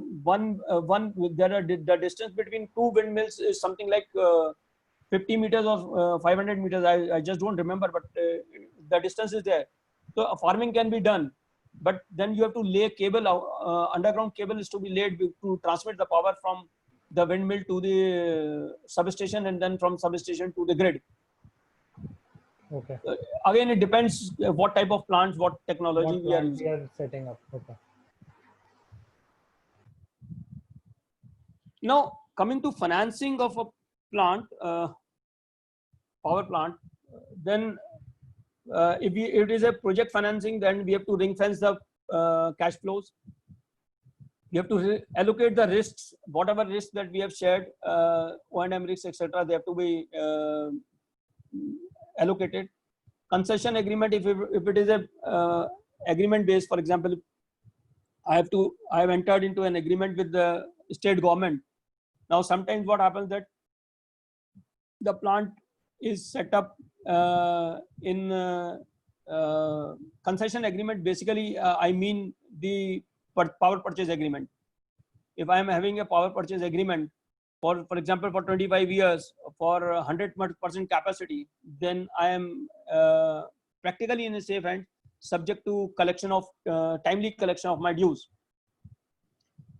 distance between two windmills is something like 50 meters or 500 meters. I just don't remember, but the distance is there. So farming can be done, but then you have to lay cable. Underground cable is to be laid to transmit the power from the windmill to the substation, and then from substation to the grid. Okay. Again, it depends what type of plants, what technology What we are plans using. we are setting up? Okay. Now, coming to financing of a plant, power plant, then if it is a project financing, then we have to ring fence the cash flows. We have to allocate the risks, whatever risks that we have shared, O&M risks, etc. They have to be allocated. Concession agreement, if it is a agreement based, for example, I have entered into an agreement with the state government. Now, sometimes what happens that the plant is set up in concession agreement. Basically, I mean the power purchase agreement. If I am having a power purchase agreement for example, for 25 years for 100% capacity, then I am practically in a safe hand, subject to collection of timely collection of my dues.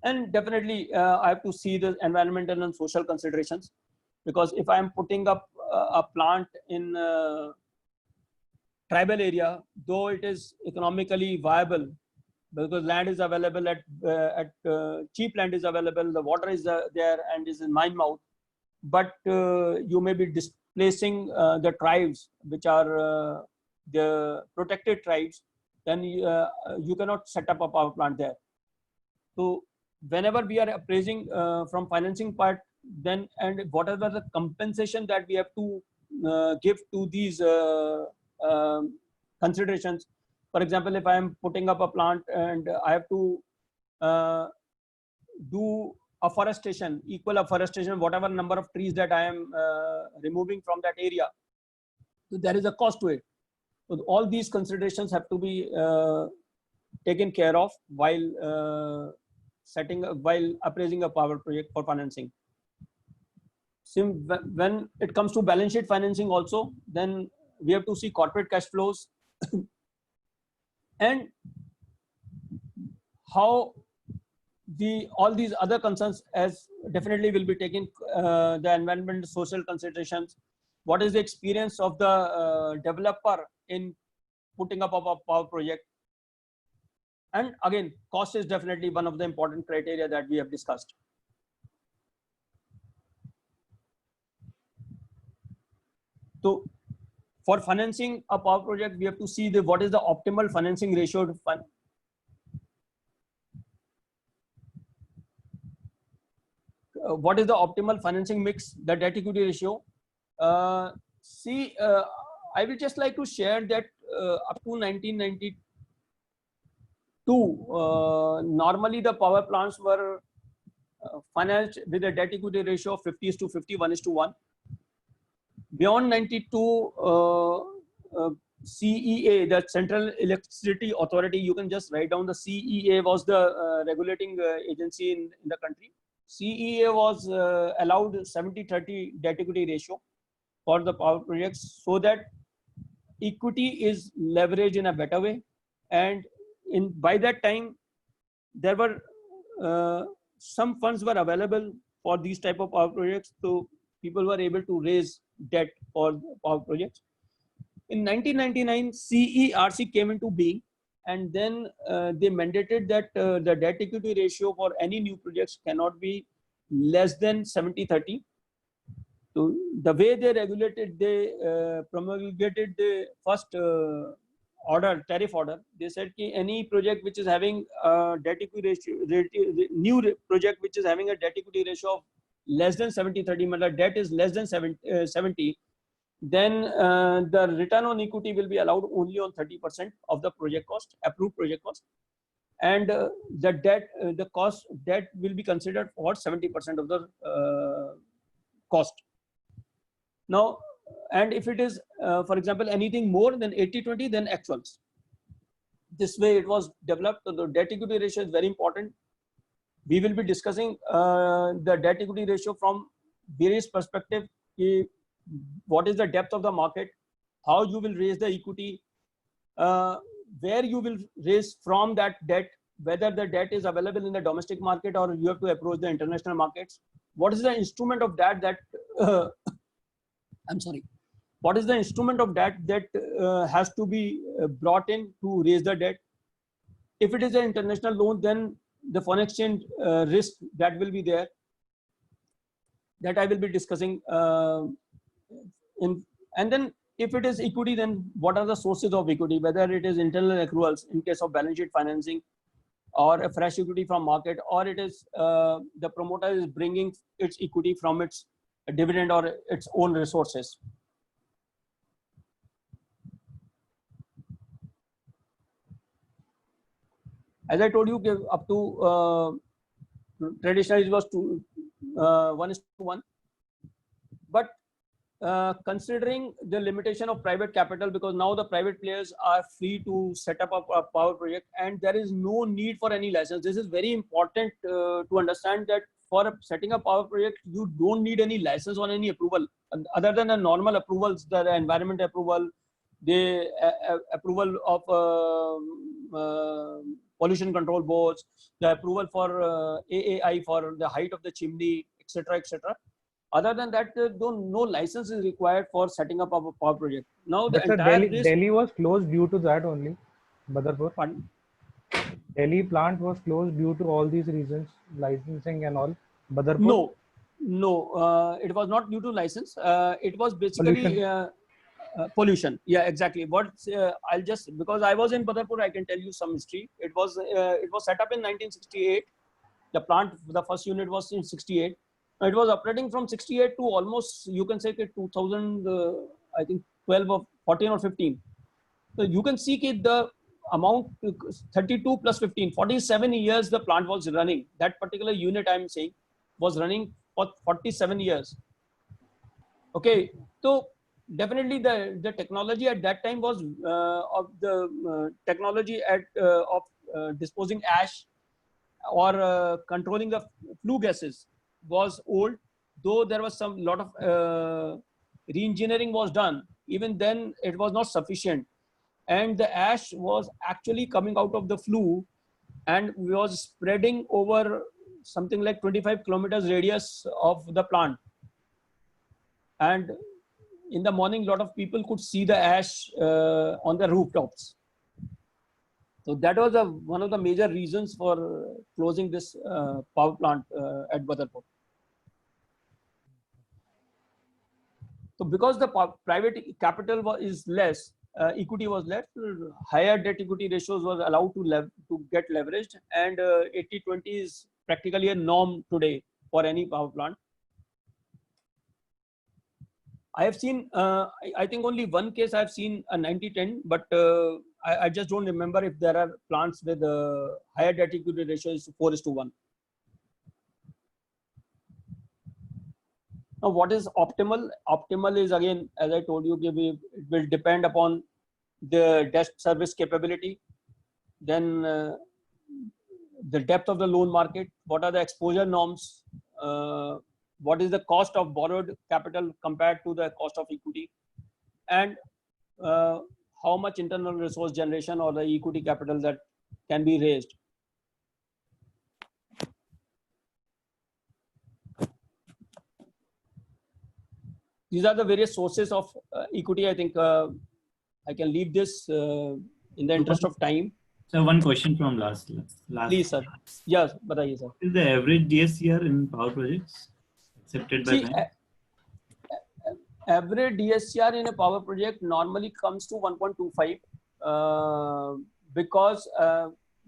And definitely, I have to see the environmental and social considerations, because if I am putting up a plant in tribal area, though it is economically viable, because land is available at cheap land is available, the water is there and is in mine mouth, but you may be displacing the tribes which are the protected tribes, then you cannot set up a power plant there. So whenever we are appraising from financing part, then and whatever the compensation that we have to give to these considerations. For example, if I am putting up a plant and I have to do afforestation, equal afforestation, whatever number of trees that I am removing from that area, so there is a cost to it. So all these considerations have to be taken care of while while appraising a power project for financing. When it comes to balance sheet financing also, then we have to see corporate cash flows and how all these other concerns as definitely will be taken, the environmental social considerations. What is the experience of the developer in putting up a power project? And again, cost is definitely one of the important criteria that we have discussed. So for financing a power project, we have to see what is the optimal financing ratio to fund. What is the optimal financing mix, the debt equity ratio? I will just like to share that up to 1992, normally the power plants were financed with a debt equity ratio of 50:50, 1:1. Beyond 92, CEA, the Central Electricity Authority, you can just write down the CEA was the regulating agency in the country. CEA was allowed 70:30 debt equity ratio for the power projects, so that equity is leveraged in a better way. And by that time, there were some funds were available for these type of power projects, so people were able to raise debt for power projects. In 1999, CERC came into being, and then they mandated that the debt equity ratio for any new projects cannot be less than 70:30. So the way they regulated, they promulgated the first tariff order. They said that any project which is having a debt equity ratio, new project which is having a debt equity ratio of less than 70:30, means debt is less than 70, then the return on equity will be allowed only on 30% of the project cost, approved project cost, and the debt will be considered for 70% of the cost. Now, and if it is, for example, anything more than 80-20, then actuals. This way it was developed. So the debt equity ratio is very important. We will be discussing the debt equity ratio from various perspectives. What is the depth of the market? How you will raise the equity? Where you will raise from that debt? Whether the debt is available in the domestic market or you have to approach the international markets. What is the instrument of that I'm sorry. What is the instrument of that has to be brought in to raise the debt? If it is an international loan, then the foreign exchange risk that will be there. That I will be discussing. And then if it is equity, then what are the sources of equity? Whether it is internal accruals in case of balance sheet financing, or a fresh equity from market, or it is the promoter is bringing its equity from its dividend or its own resources. As I told you, up to traditionally it was 1:1, but considering the limitation of private capital, because now the private players are free to set up a power project and there is no need for any license. This is very important to understand that for setting up power project, you don't need any license or any approval other than the normal approvals, the environment approval, the approval of pollution control boards, the approval for AAI for the height of the chimney, etc., etc. Other than that, no license is required for setting up a power project. Now the entire Delhi was closed due to that only. Badarpur. Pardon? Delhi plant was closed due to all these reasons, licensing and all. Badarpur. No, it was not due to license. It was basically pollution. Yeah, exactly. What I'll just, because I was in Badarpur, I can tell you some history. It was set up in 1968. The plant, the first unit was in 68. It was operating from 68 to almost, you can say 2000, I think 12 or 14 or 15. So you can see the amount 32 plus 15, 47 years the plant was running. That particular unit I'm saying was running for 47 years. Okay, so definitely the technology at that time was of the technology of disposing ash or controlling the flue gases was old, though there was some lot of re-engineering was done. Even then it was not sufficient, and the ash was actually coming out of the flue and was spreading over something like 25 kilometers radius of the plant. And in the morning, a lot of people could see the ash on the rooftops. So that was one of the major reasons for closing this power plant at Badarpur. So because the private capital is less, equity was less, higher debt equity ratios was allowed to get leveraged, and 80-20 is practically a norm today for any power plant. I have seen, I think only one case I have seen a 90-10, but I just don't remember if there are plants with higher debt equity ratio is 4:1. Now, what is optimal? Optimal is, again, as I told you, it will depend upon the debt service capability, then the depth of the loan market, what are the exposure norms, what is the cost of borrowed capital compared to the cost of equity, and how much internal resource generation or the equity capital that can be raised. These are the various sources of equity. I think I can leave this in the interest of time. So one question from last. Please, sir. Yes, bataiye, sir. Is the average DSCR in power projects accepted by bank? Average DSCR in a power project normally comes to 1.25 because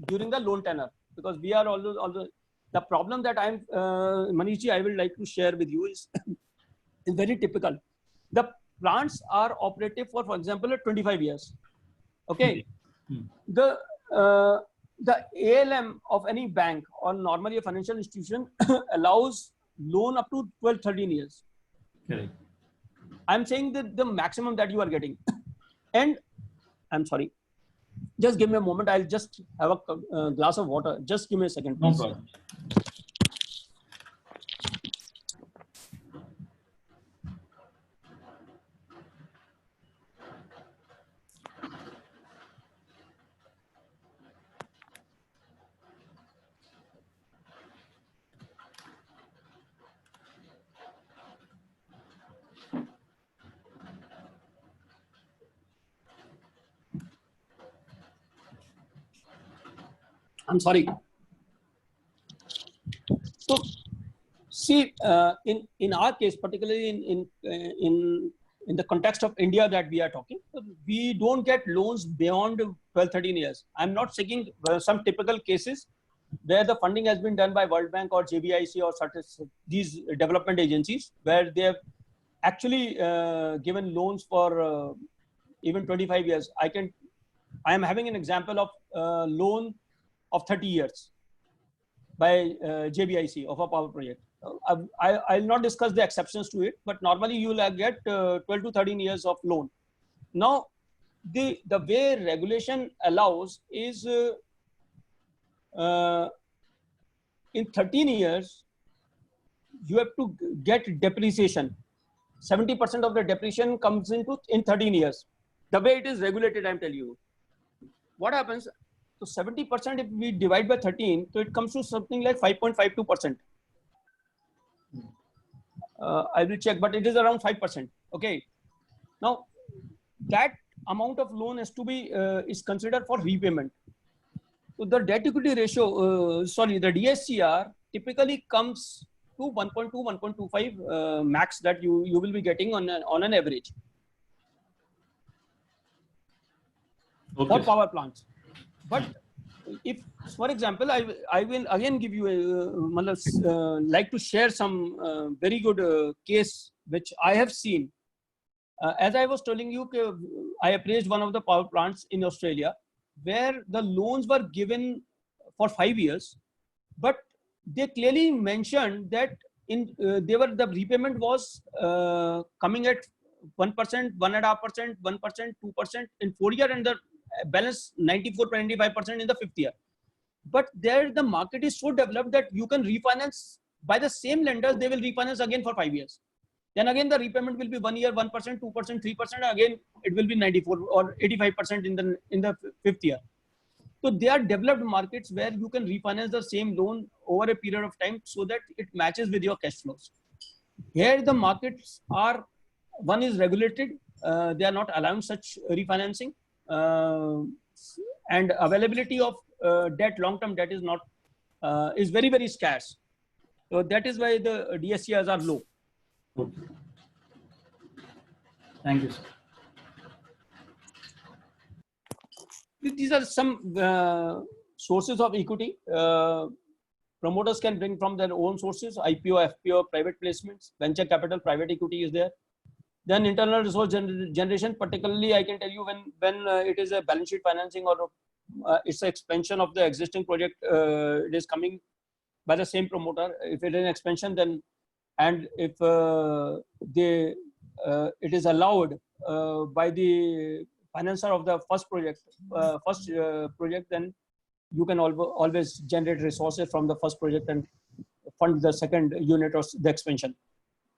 during the loan tenor, because we are although the problem that I'm Manishji, I would like to share with you is very typical. The plants are operative for example, 25 years. Okay. The ALM of any bank or normally a financial institution allows loan up to 12-13 years. Correct. I'm saying that the maximum that you are getting. And I'm sorry, just give me a moment. I'll just have a glass of water. Just give me a second, No please. problem. I'm sorry. So, see, in our case, particularly in the context of India that we are talking, we don't get loans beyond 12, 13 years. I'm not seeking some typical cases where the funding has been done by World Bank or JBIC or these development agencies, where they have actually given loans for even 25 years. I am having an example of loan of 30 years by JBIC of a power project. I'll not discuss the exceptions to it, but normally you will get 12 to 13 years of loan. Now, the way regulation allows is in 13 years, you have to get depreciation. 70% of the depreciation comes in 13 years. The way it is regulated, I'm telling you. What happens? So 70%, if we divide by 13, so it comes to something like 5.52%. I will check, but it is around 5%. Okay. Now, that amount of loan has to be is considered for repayment. So the debt equity ratio, the DSCR typically comes to 1.2, 1.25 max that you will be getting on an average. Okay. For power plants. But if, for example, I will again give you like to share some very good case which I have seen. As I was telling you, I appraised one of the power plants in Australia where the loans were given for 5 years, but they clearly mentioned that the repayment was coming at 1%, 1.5%, 1%, 2% in 4 years, and the balance 94-25% in the 5th year. But there the market is so developed that you can refinance by the same lenders. They will refinance again for 5 years. Then again the repayment will be 1 year 1%, 2%, 3%. Again it will be 94 or 85% in the 5th year. So they are developed markets where you can refinance the same loan over a period of time so that it matches with your cash flows. Here the markets are, one is regulated. They are not allowing such refinancing. And availability of debt, long-term debt is not is very, very scarce. So that is why the DSCRs are low. Okay. Thank you, sir. These are some sources of equity. Promoters can bring from their own sources: IPO, FPO, private placements, venture capital, private equity is there. Then internal resource generation, particularly I can tell you when it is a balance sheet financing or it's an expansion of the existing project, it is coming by the same promoter. If it is an expansion, then, and if it is allowed by the financer of the first project, then you can always generate resources from the first project and fund the second unit or the expansion,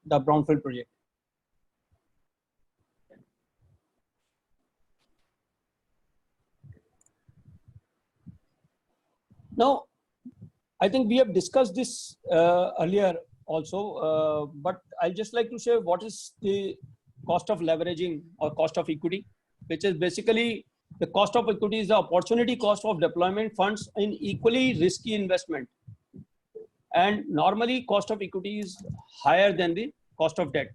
the brownfield project. Now, I think we have discussed this earlier also, but I'd just like to share what is the cost of leveraging or cost of equity, which is basically the cost of equity is the opportunity cost of deployment funds in equally risky investment. And normally cost of equity is higher than the cost of debt.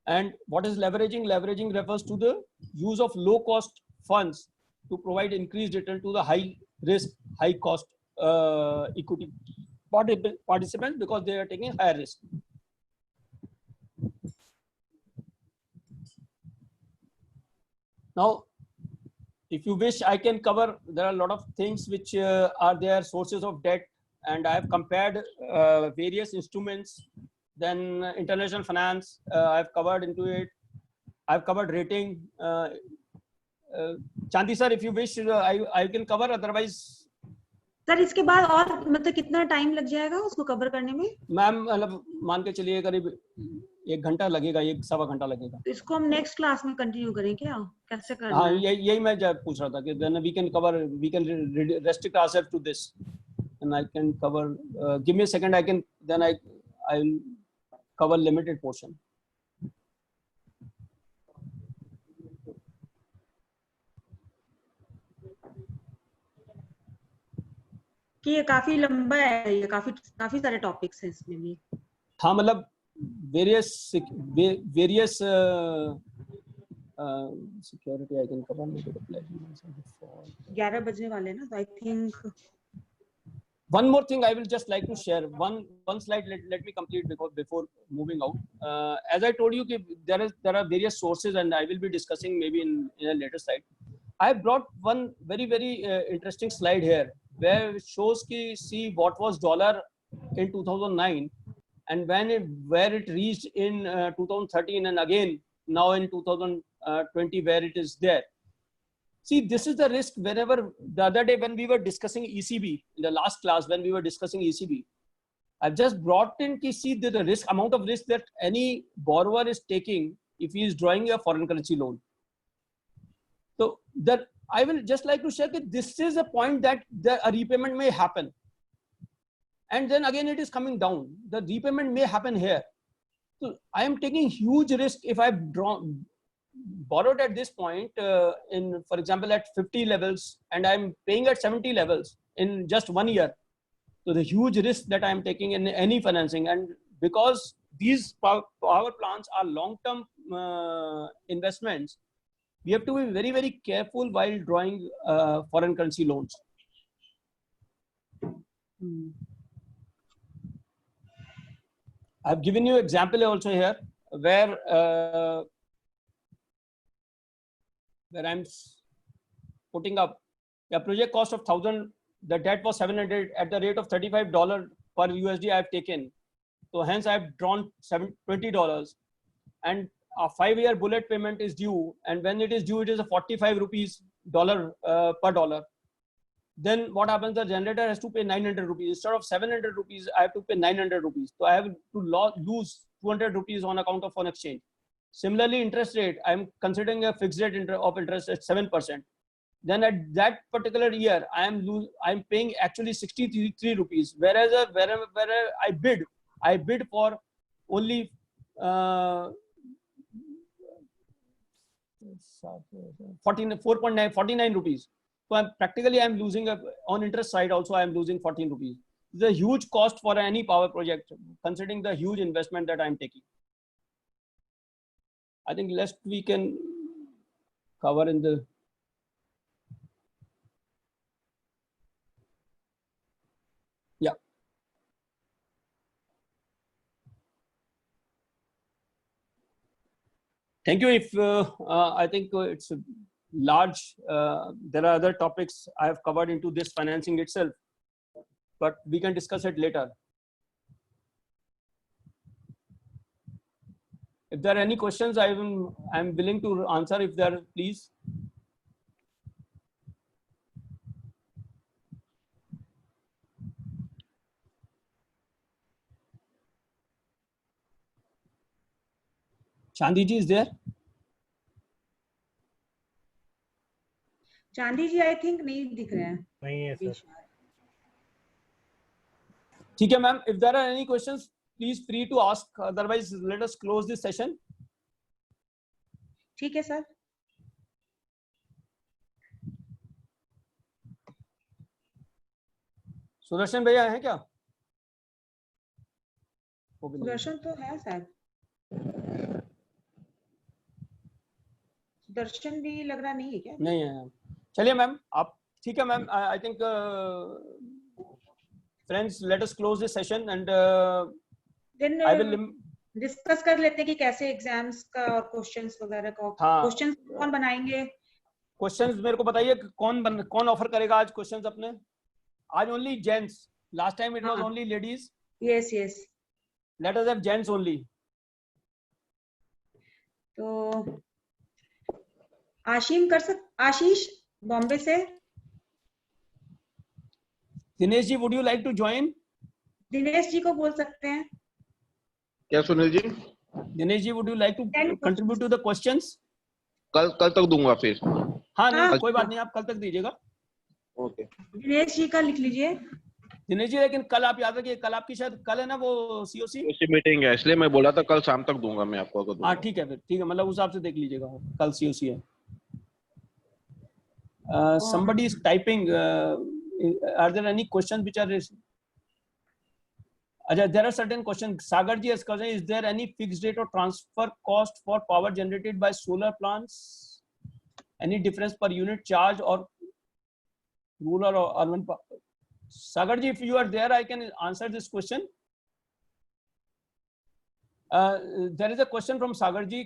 And what is leveraging? Leveraging refers to the use of low cost funds to provide increased return to the high risk, high cost equity participants because they are taking higher risk. Now, if you wish, I can cover, there are a lot of things which are their sources of debt, and I have compared various instruments then international finance, I've covered into it. I've covered rating. Chandi sir, if you wish, I can cover, otherwise. Sir इसके बाद और मतलब कितना time लग जाएगा उसको cover करने में? मैम मतलब मान के चलिए करीब 1 घंटा लगेगा, 1-1.25 घंटा लगेगा. तो इसको हम नेक्स्ट क्लास में कंटिन्यू करें क्या? कैसे करना हाँ, है? यही मैं पूछ रहा था कि then we can cover, we can restrict ourselves to this, and I can cover. Give me a second, I'll cover limited portion. कि ये काफी लंबा है, ये काफी सारे टॉपिक्स हैं इसमें भी. हाँ मतलब various security I can cover. 11 बजने वाले हैं ना, तो I think one more thing I will just like to share. One slide, let me complete before moving out. As I told you, there are various sources, and I will be discussing maybe in a later slide. I have brought one very interesting slide here, where it shows see what was dollar in 2009, and where it reached in 2013, and again now in 2020 where it is there. See, this is the risk. Whenever the other day when we were discussing ECB, in the last class when we were discussing ECB, I've just brought in see the amount of risk that any borrower is taking if he is drawing a foreign currency loan. So that I will just like to share that this is a point that a repayment may happen, and then again it is coming down. The repayment may happen here. So I am taking huge risk if I've borrowed at this point in, for example, at 50 levels, and I'm paying at 70 levels in just 1 year. So the huge risk that I'm taking in any financing, and because these power plants are long-term investments, we have to be very careful while drawing foreign currency loans. I've given you example also here where I'm putting up a project cost of 1,000. The debt was 700 at the rate of $35 per USD I have taken. So hence I have drawn $20, and a 5-year bullet payment is due. And when it is due, it is a 45 rupees per dollar. Then what happens? The generator has to pay 900 rupees instead of 700 rupees. I have to pay 900 rupees. So I have to lose 200 rupees on account of foreign exchange. Similarly, interest rate, I'm considering a fixed rate of interest at 7%. Then at that particular year, I'm paying actually 63 rupees. Whereas wherever I bid for only 49 rupees. So I'm losing on interest side also. I'm losing 14 rupees. It's a huge cost for any power project, considering the huge investment that I'm taking. I think less we can cover in the. Yeah. Thank you. If I think it's a large, there are other topics I have covered into this financing itself, but we can discuss it later. If there are any questions, I'm willing to answer. If there are, please. Chandi ji is there? चांदी जी I think नहीं दिख रहे हैं. नहीं है sir. ठीक है ma'am. If there are any questions, please free to ask. Otherwise, let us close this session. ठीक है सर. सुदर्शन भैया हैं क्या? सुदर्शन तो है सर. सुदर्शन भी लग रहा नहीं है क्या? नहीं है. चलिए मैम, आप ठीक है ma'am. I think friends, let us close this session, and then I will discuss कर लेते हैं कि कैसे एग्जाम्स का और क्वेश्चंस वगैरह का. क्वेश्चंस कौन बनाएंगे? क्वेश्चंस मेरे को बताइए कौन ऑफर करेगा आज क्वेश्चंस अपने. आज only gents. Last time it was only ladies. Yes. Let us have gents only. तो आशीष बॉम्बे से. Dinesh ji, would you like to join? Dinesh ji को बोल सकते हैं. क्या Sunil ji? Dinesh ji, would you like to contribute to the questions? कल तक दूंगा फिर. हाँ नहीं, कोई बात नहीं, आप कल तक दीजिएगा. ओके. दिनेश जी का लिख लीजिए. दिनेश जी, लेकिन कल आप याद रखिए, कल आपकी शायद कल है ना वो COC मीटिंग है, इसलिए मैं बोला था कल शाम तक दूंगा मैं आपको. अगर हाँ ठीक है, फिर ठीक है, मतलब उस हिसाब से देख लीजिएगा. कल COC है. Somebody is typing. Are there any questions which are raised? There are certain questions. Sagar ji has questioned, is there any fixed rate or transfer cost for power generated by solar plants? Any difference per unit charge or rural or urban? Sagar ji, if you are there, I can answer this question. There is a question from Sagar ji.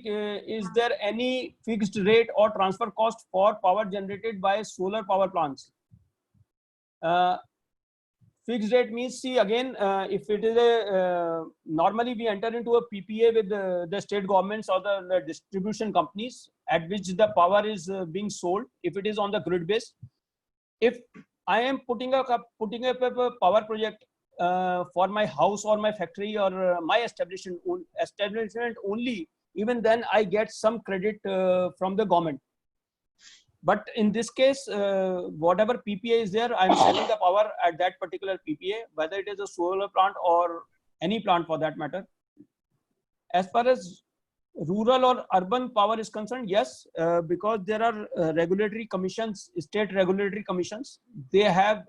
Is there any fixed rate or transfer cost for power generated by solar power plants? Fixed rate means, see again, if it is a normally we enter into a PPA with the state governments or the distribution companies at which the power is being sold. If it is on the grid base, if I am putting up a power project for my house or my factory or my establishment only, even then I get some credit from the government. But in this case, whatever PPA is there, I'm selling the power at that particular PPA, whether it is a solar plant or any plant for that matter. As far as rural or urban power is concerned, yes, because there are regulatory commissions, state regulatory commissions, they have,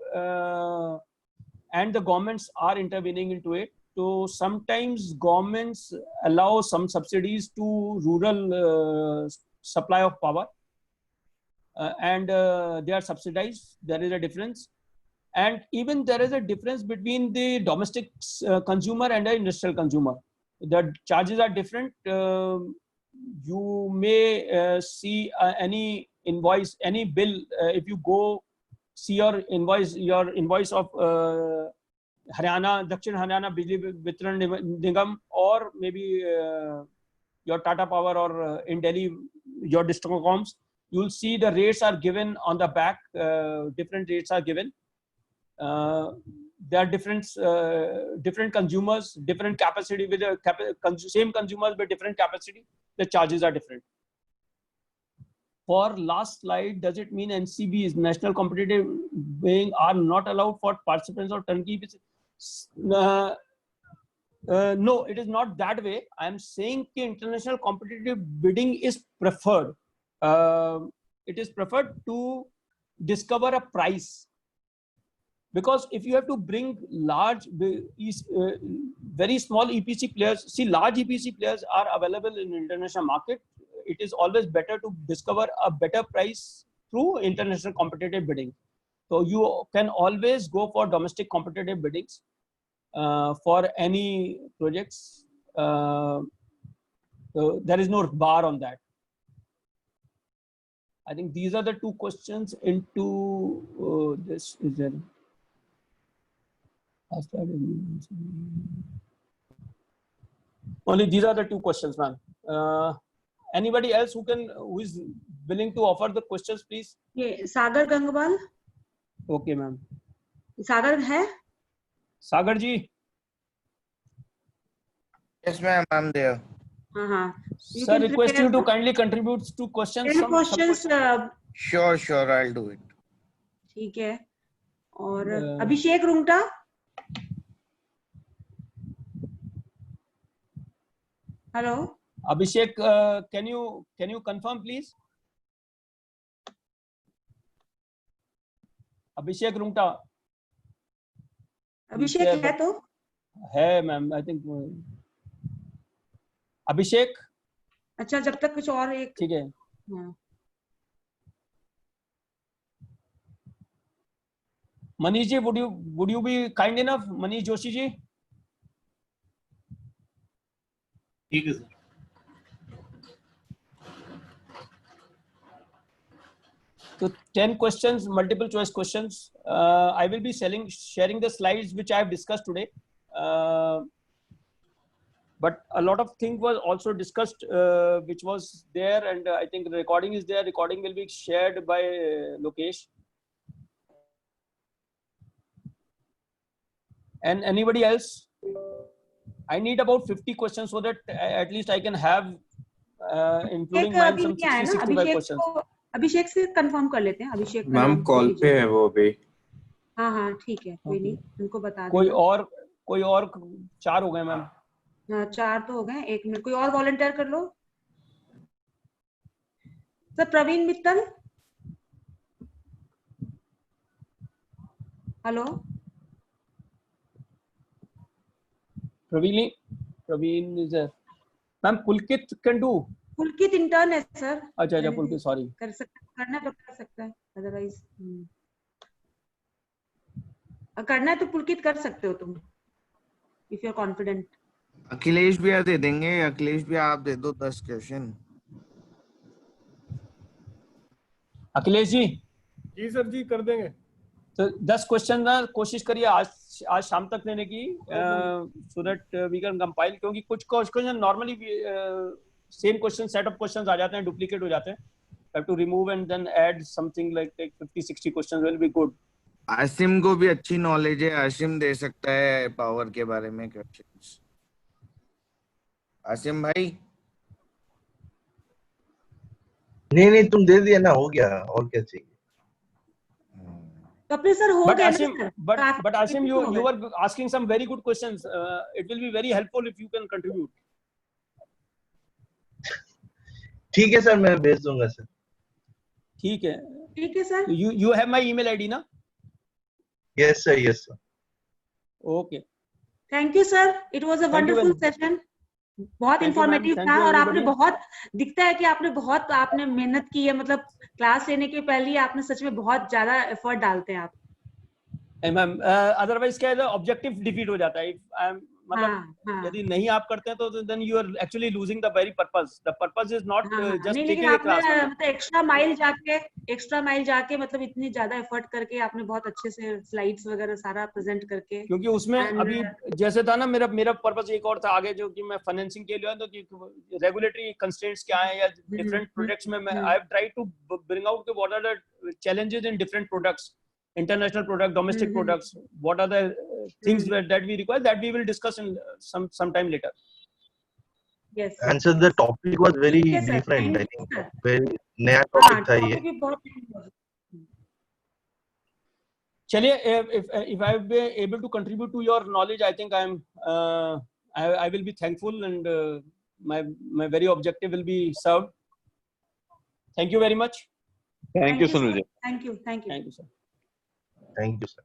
and the governments are intervening into it. So sometimes governments allow some subsidies to rural supply of power. And they are subsidized. There is a difference, and even there is a difference between the domestic consumer and the industrial consumer. The charges are different. You may see any invoice, any bill. If you go see your invoice of Haryana, Dakshin Haryana Bijli Vitran Nigam, or maybe your Tata Power, or in Delhi your Discoms. You'll see the rates are given on the back. Different rates are given. There are different consumers, different capacity with the same consumers with different capacity. The charges are different. For last slide, does it mean NCBs, national competitive bidding, are not allowed for participants or turnkey? No, it is not that way. I am saying the international competitive bidding is preferred. It is preferred to discover a price, because if you have to bring large, very small EPC players, see, large EPC players are available in international market. It is always better to discover a better price through international competitive bidding. So you can always go for domestic competitive biddings for any projects. So there is no bar on that. I think these are the two questions into this. Is there? Only these are the two questions, ma'am. Anybody else who is willing to offer the questions, please? Yeah, Sagar Gangwal. Okay, ma'am. Sagar hai? Sagar ji. Yes, ma'am. I'm there. Sir, request you to kindly contribute to questions. Sure, I'll do it. ठीक है. और अभिषेक Rungta. Hello. Abhishek, can you confirm, please? Abhishek Rungta. अभिषेक है तो? है ma'am, I think. अभिषेक. अच्छा, जब तक कुछ और एक. ठीक है. Manish ji, would you be kind enough, Manish Joshi ji? ठीक है sir. So 10 questions, multiple choice questions. I will be sharing the slides which I have discussed today. but a lot of things was also discussed, which was there, and I think the recording is there. Recording will be shared by Lokesh. And anybody else? I need about 50 questions so that at least I can have, including mine, some 60-65 questions. अभिषेक से confirm कर लेते हैं. अभिषेक ma'am call पे है वो अभी. हाँ ठीक है, कोई नहीं, उनको बता देना. कोई और 4 हो गए मैम. 4 तो हो गए. 1 मिनट, कोई और वॉलंटियर कर लो. Sir Praveen Mittal, hello. Praveen is there. Ma'am, Pulkit can do. Pulkit intern है सर. अच्छा पुलकित, सॉरी. कर सकता, करना तो कर सकता है, अदरवाइज करना है तो पुलकित कर सकते हो तुम, if you are confident. Akhilesh भैया दे देंगे. अखिलेश भैया आप दे दो 10 क्वेश्चन. अखिलेश जी. जी सर जी, कर देंगे. तो 10 क्वेश्चन ना कोशिश करिए आज शाम तक देने की, so that we can compile, क्योंकि कुछ question normally same question, set of questions आ जाते हैं, डुप्लीकेट हो जाते हैं. Have to remove and then add something like 50-60 questions will be good. Asim को भी अच्छी नॉलेज है, आसिम दे सकता है पावर के बारे में क्वेश्चंस. आसिम भाई. नहीं तुम दे दिया ना, हो गया, और क्या चाहिए. कपिल सर हो गया. But Asim, you were asking some very good questions. It will be very helpful if you can contribute. ठीक है सर, मैं भेज दूंगा सर. ठीक है. ठीक है sir. You have my email ID ना? Yes sir, yes sir. Okay. Thank you sir. It was a wonderful session. बहुत इंफॉर्मेटिव था, और आपने बहुत दिखता है कि आपने मेहनत की है. मतलब क्लास लेने के पहले ही आपने सच में बहुत ज्यादा एफर्ट डालते हैं आप. मैम अदरवाइज क्या है, ऑब्जेक्टिव डिफीट हो जाता है. मतलब यदि नहीं आप करते हैं तो then you are actually losing the very purpose. The purpose is not just taking a class. मतलब एक्स्ट्रा माइल जाके मतलब इतनी ज्यादा एफर्ट करके आपने बहुत अच्छे से स्लाइड्स वगैरह सारा प्रेजेंट करके, क्योंकि उसमें अभी जैसे था ना, मेरा पर्पस एक और था आगे, जो कि मैं फाइनेंसिंग के लिए, तो रेगुलेटरी कंस्ट्रेंट्स क्या है, या डिफरेंट प्रोडक्ट्स में मैं I have tried to bring out the what are the challenges in different products, international product, domestic products, what are the things that we require, that we will discuss in some time later. Yes. And so the topic was very different. I think very नया topic था ये. चलिए, if I be able to contribute to your knowledge, I think I will be thankful, and my very objective will be served. Thank you very much. Thank you Sunil ji. Thank you sir. Thank you sir.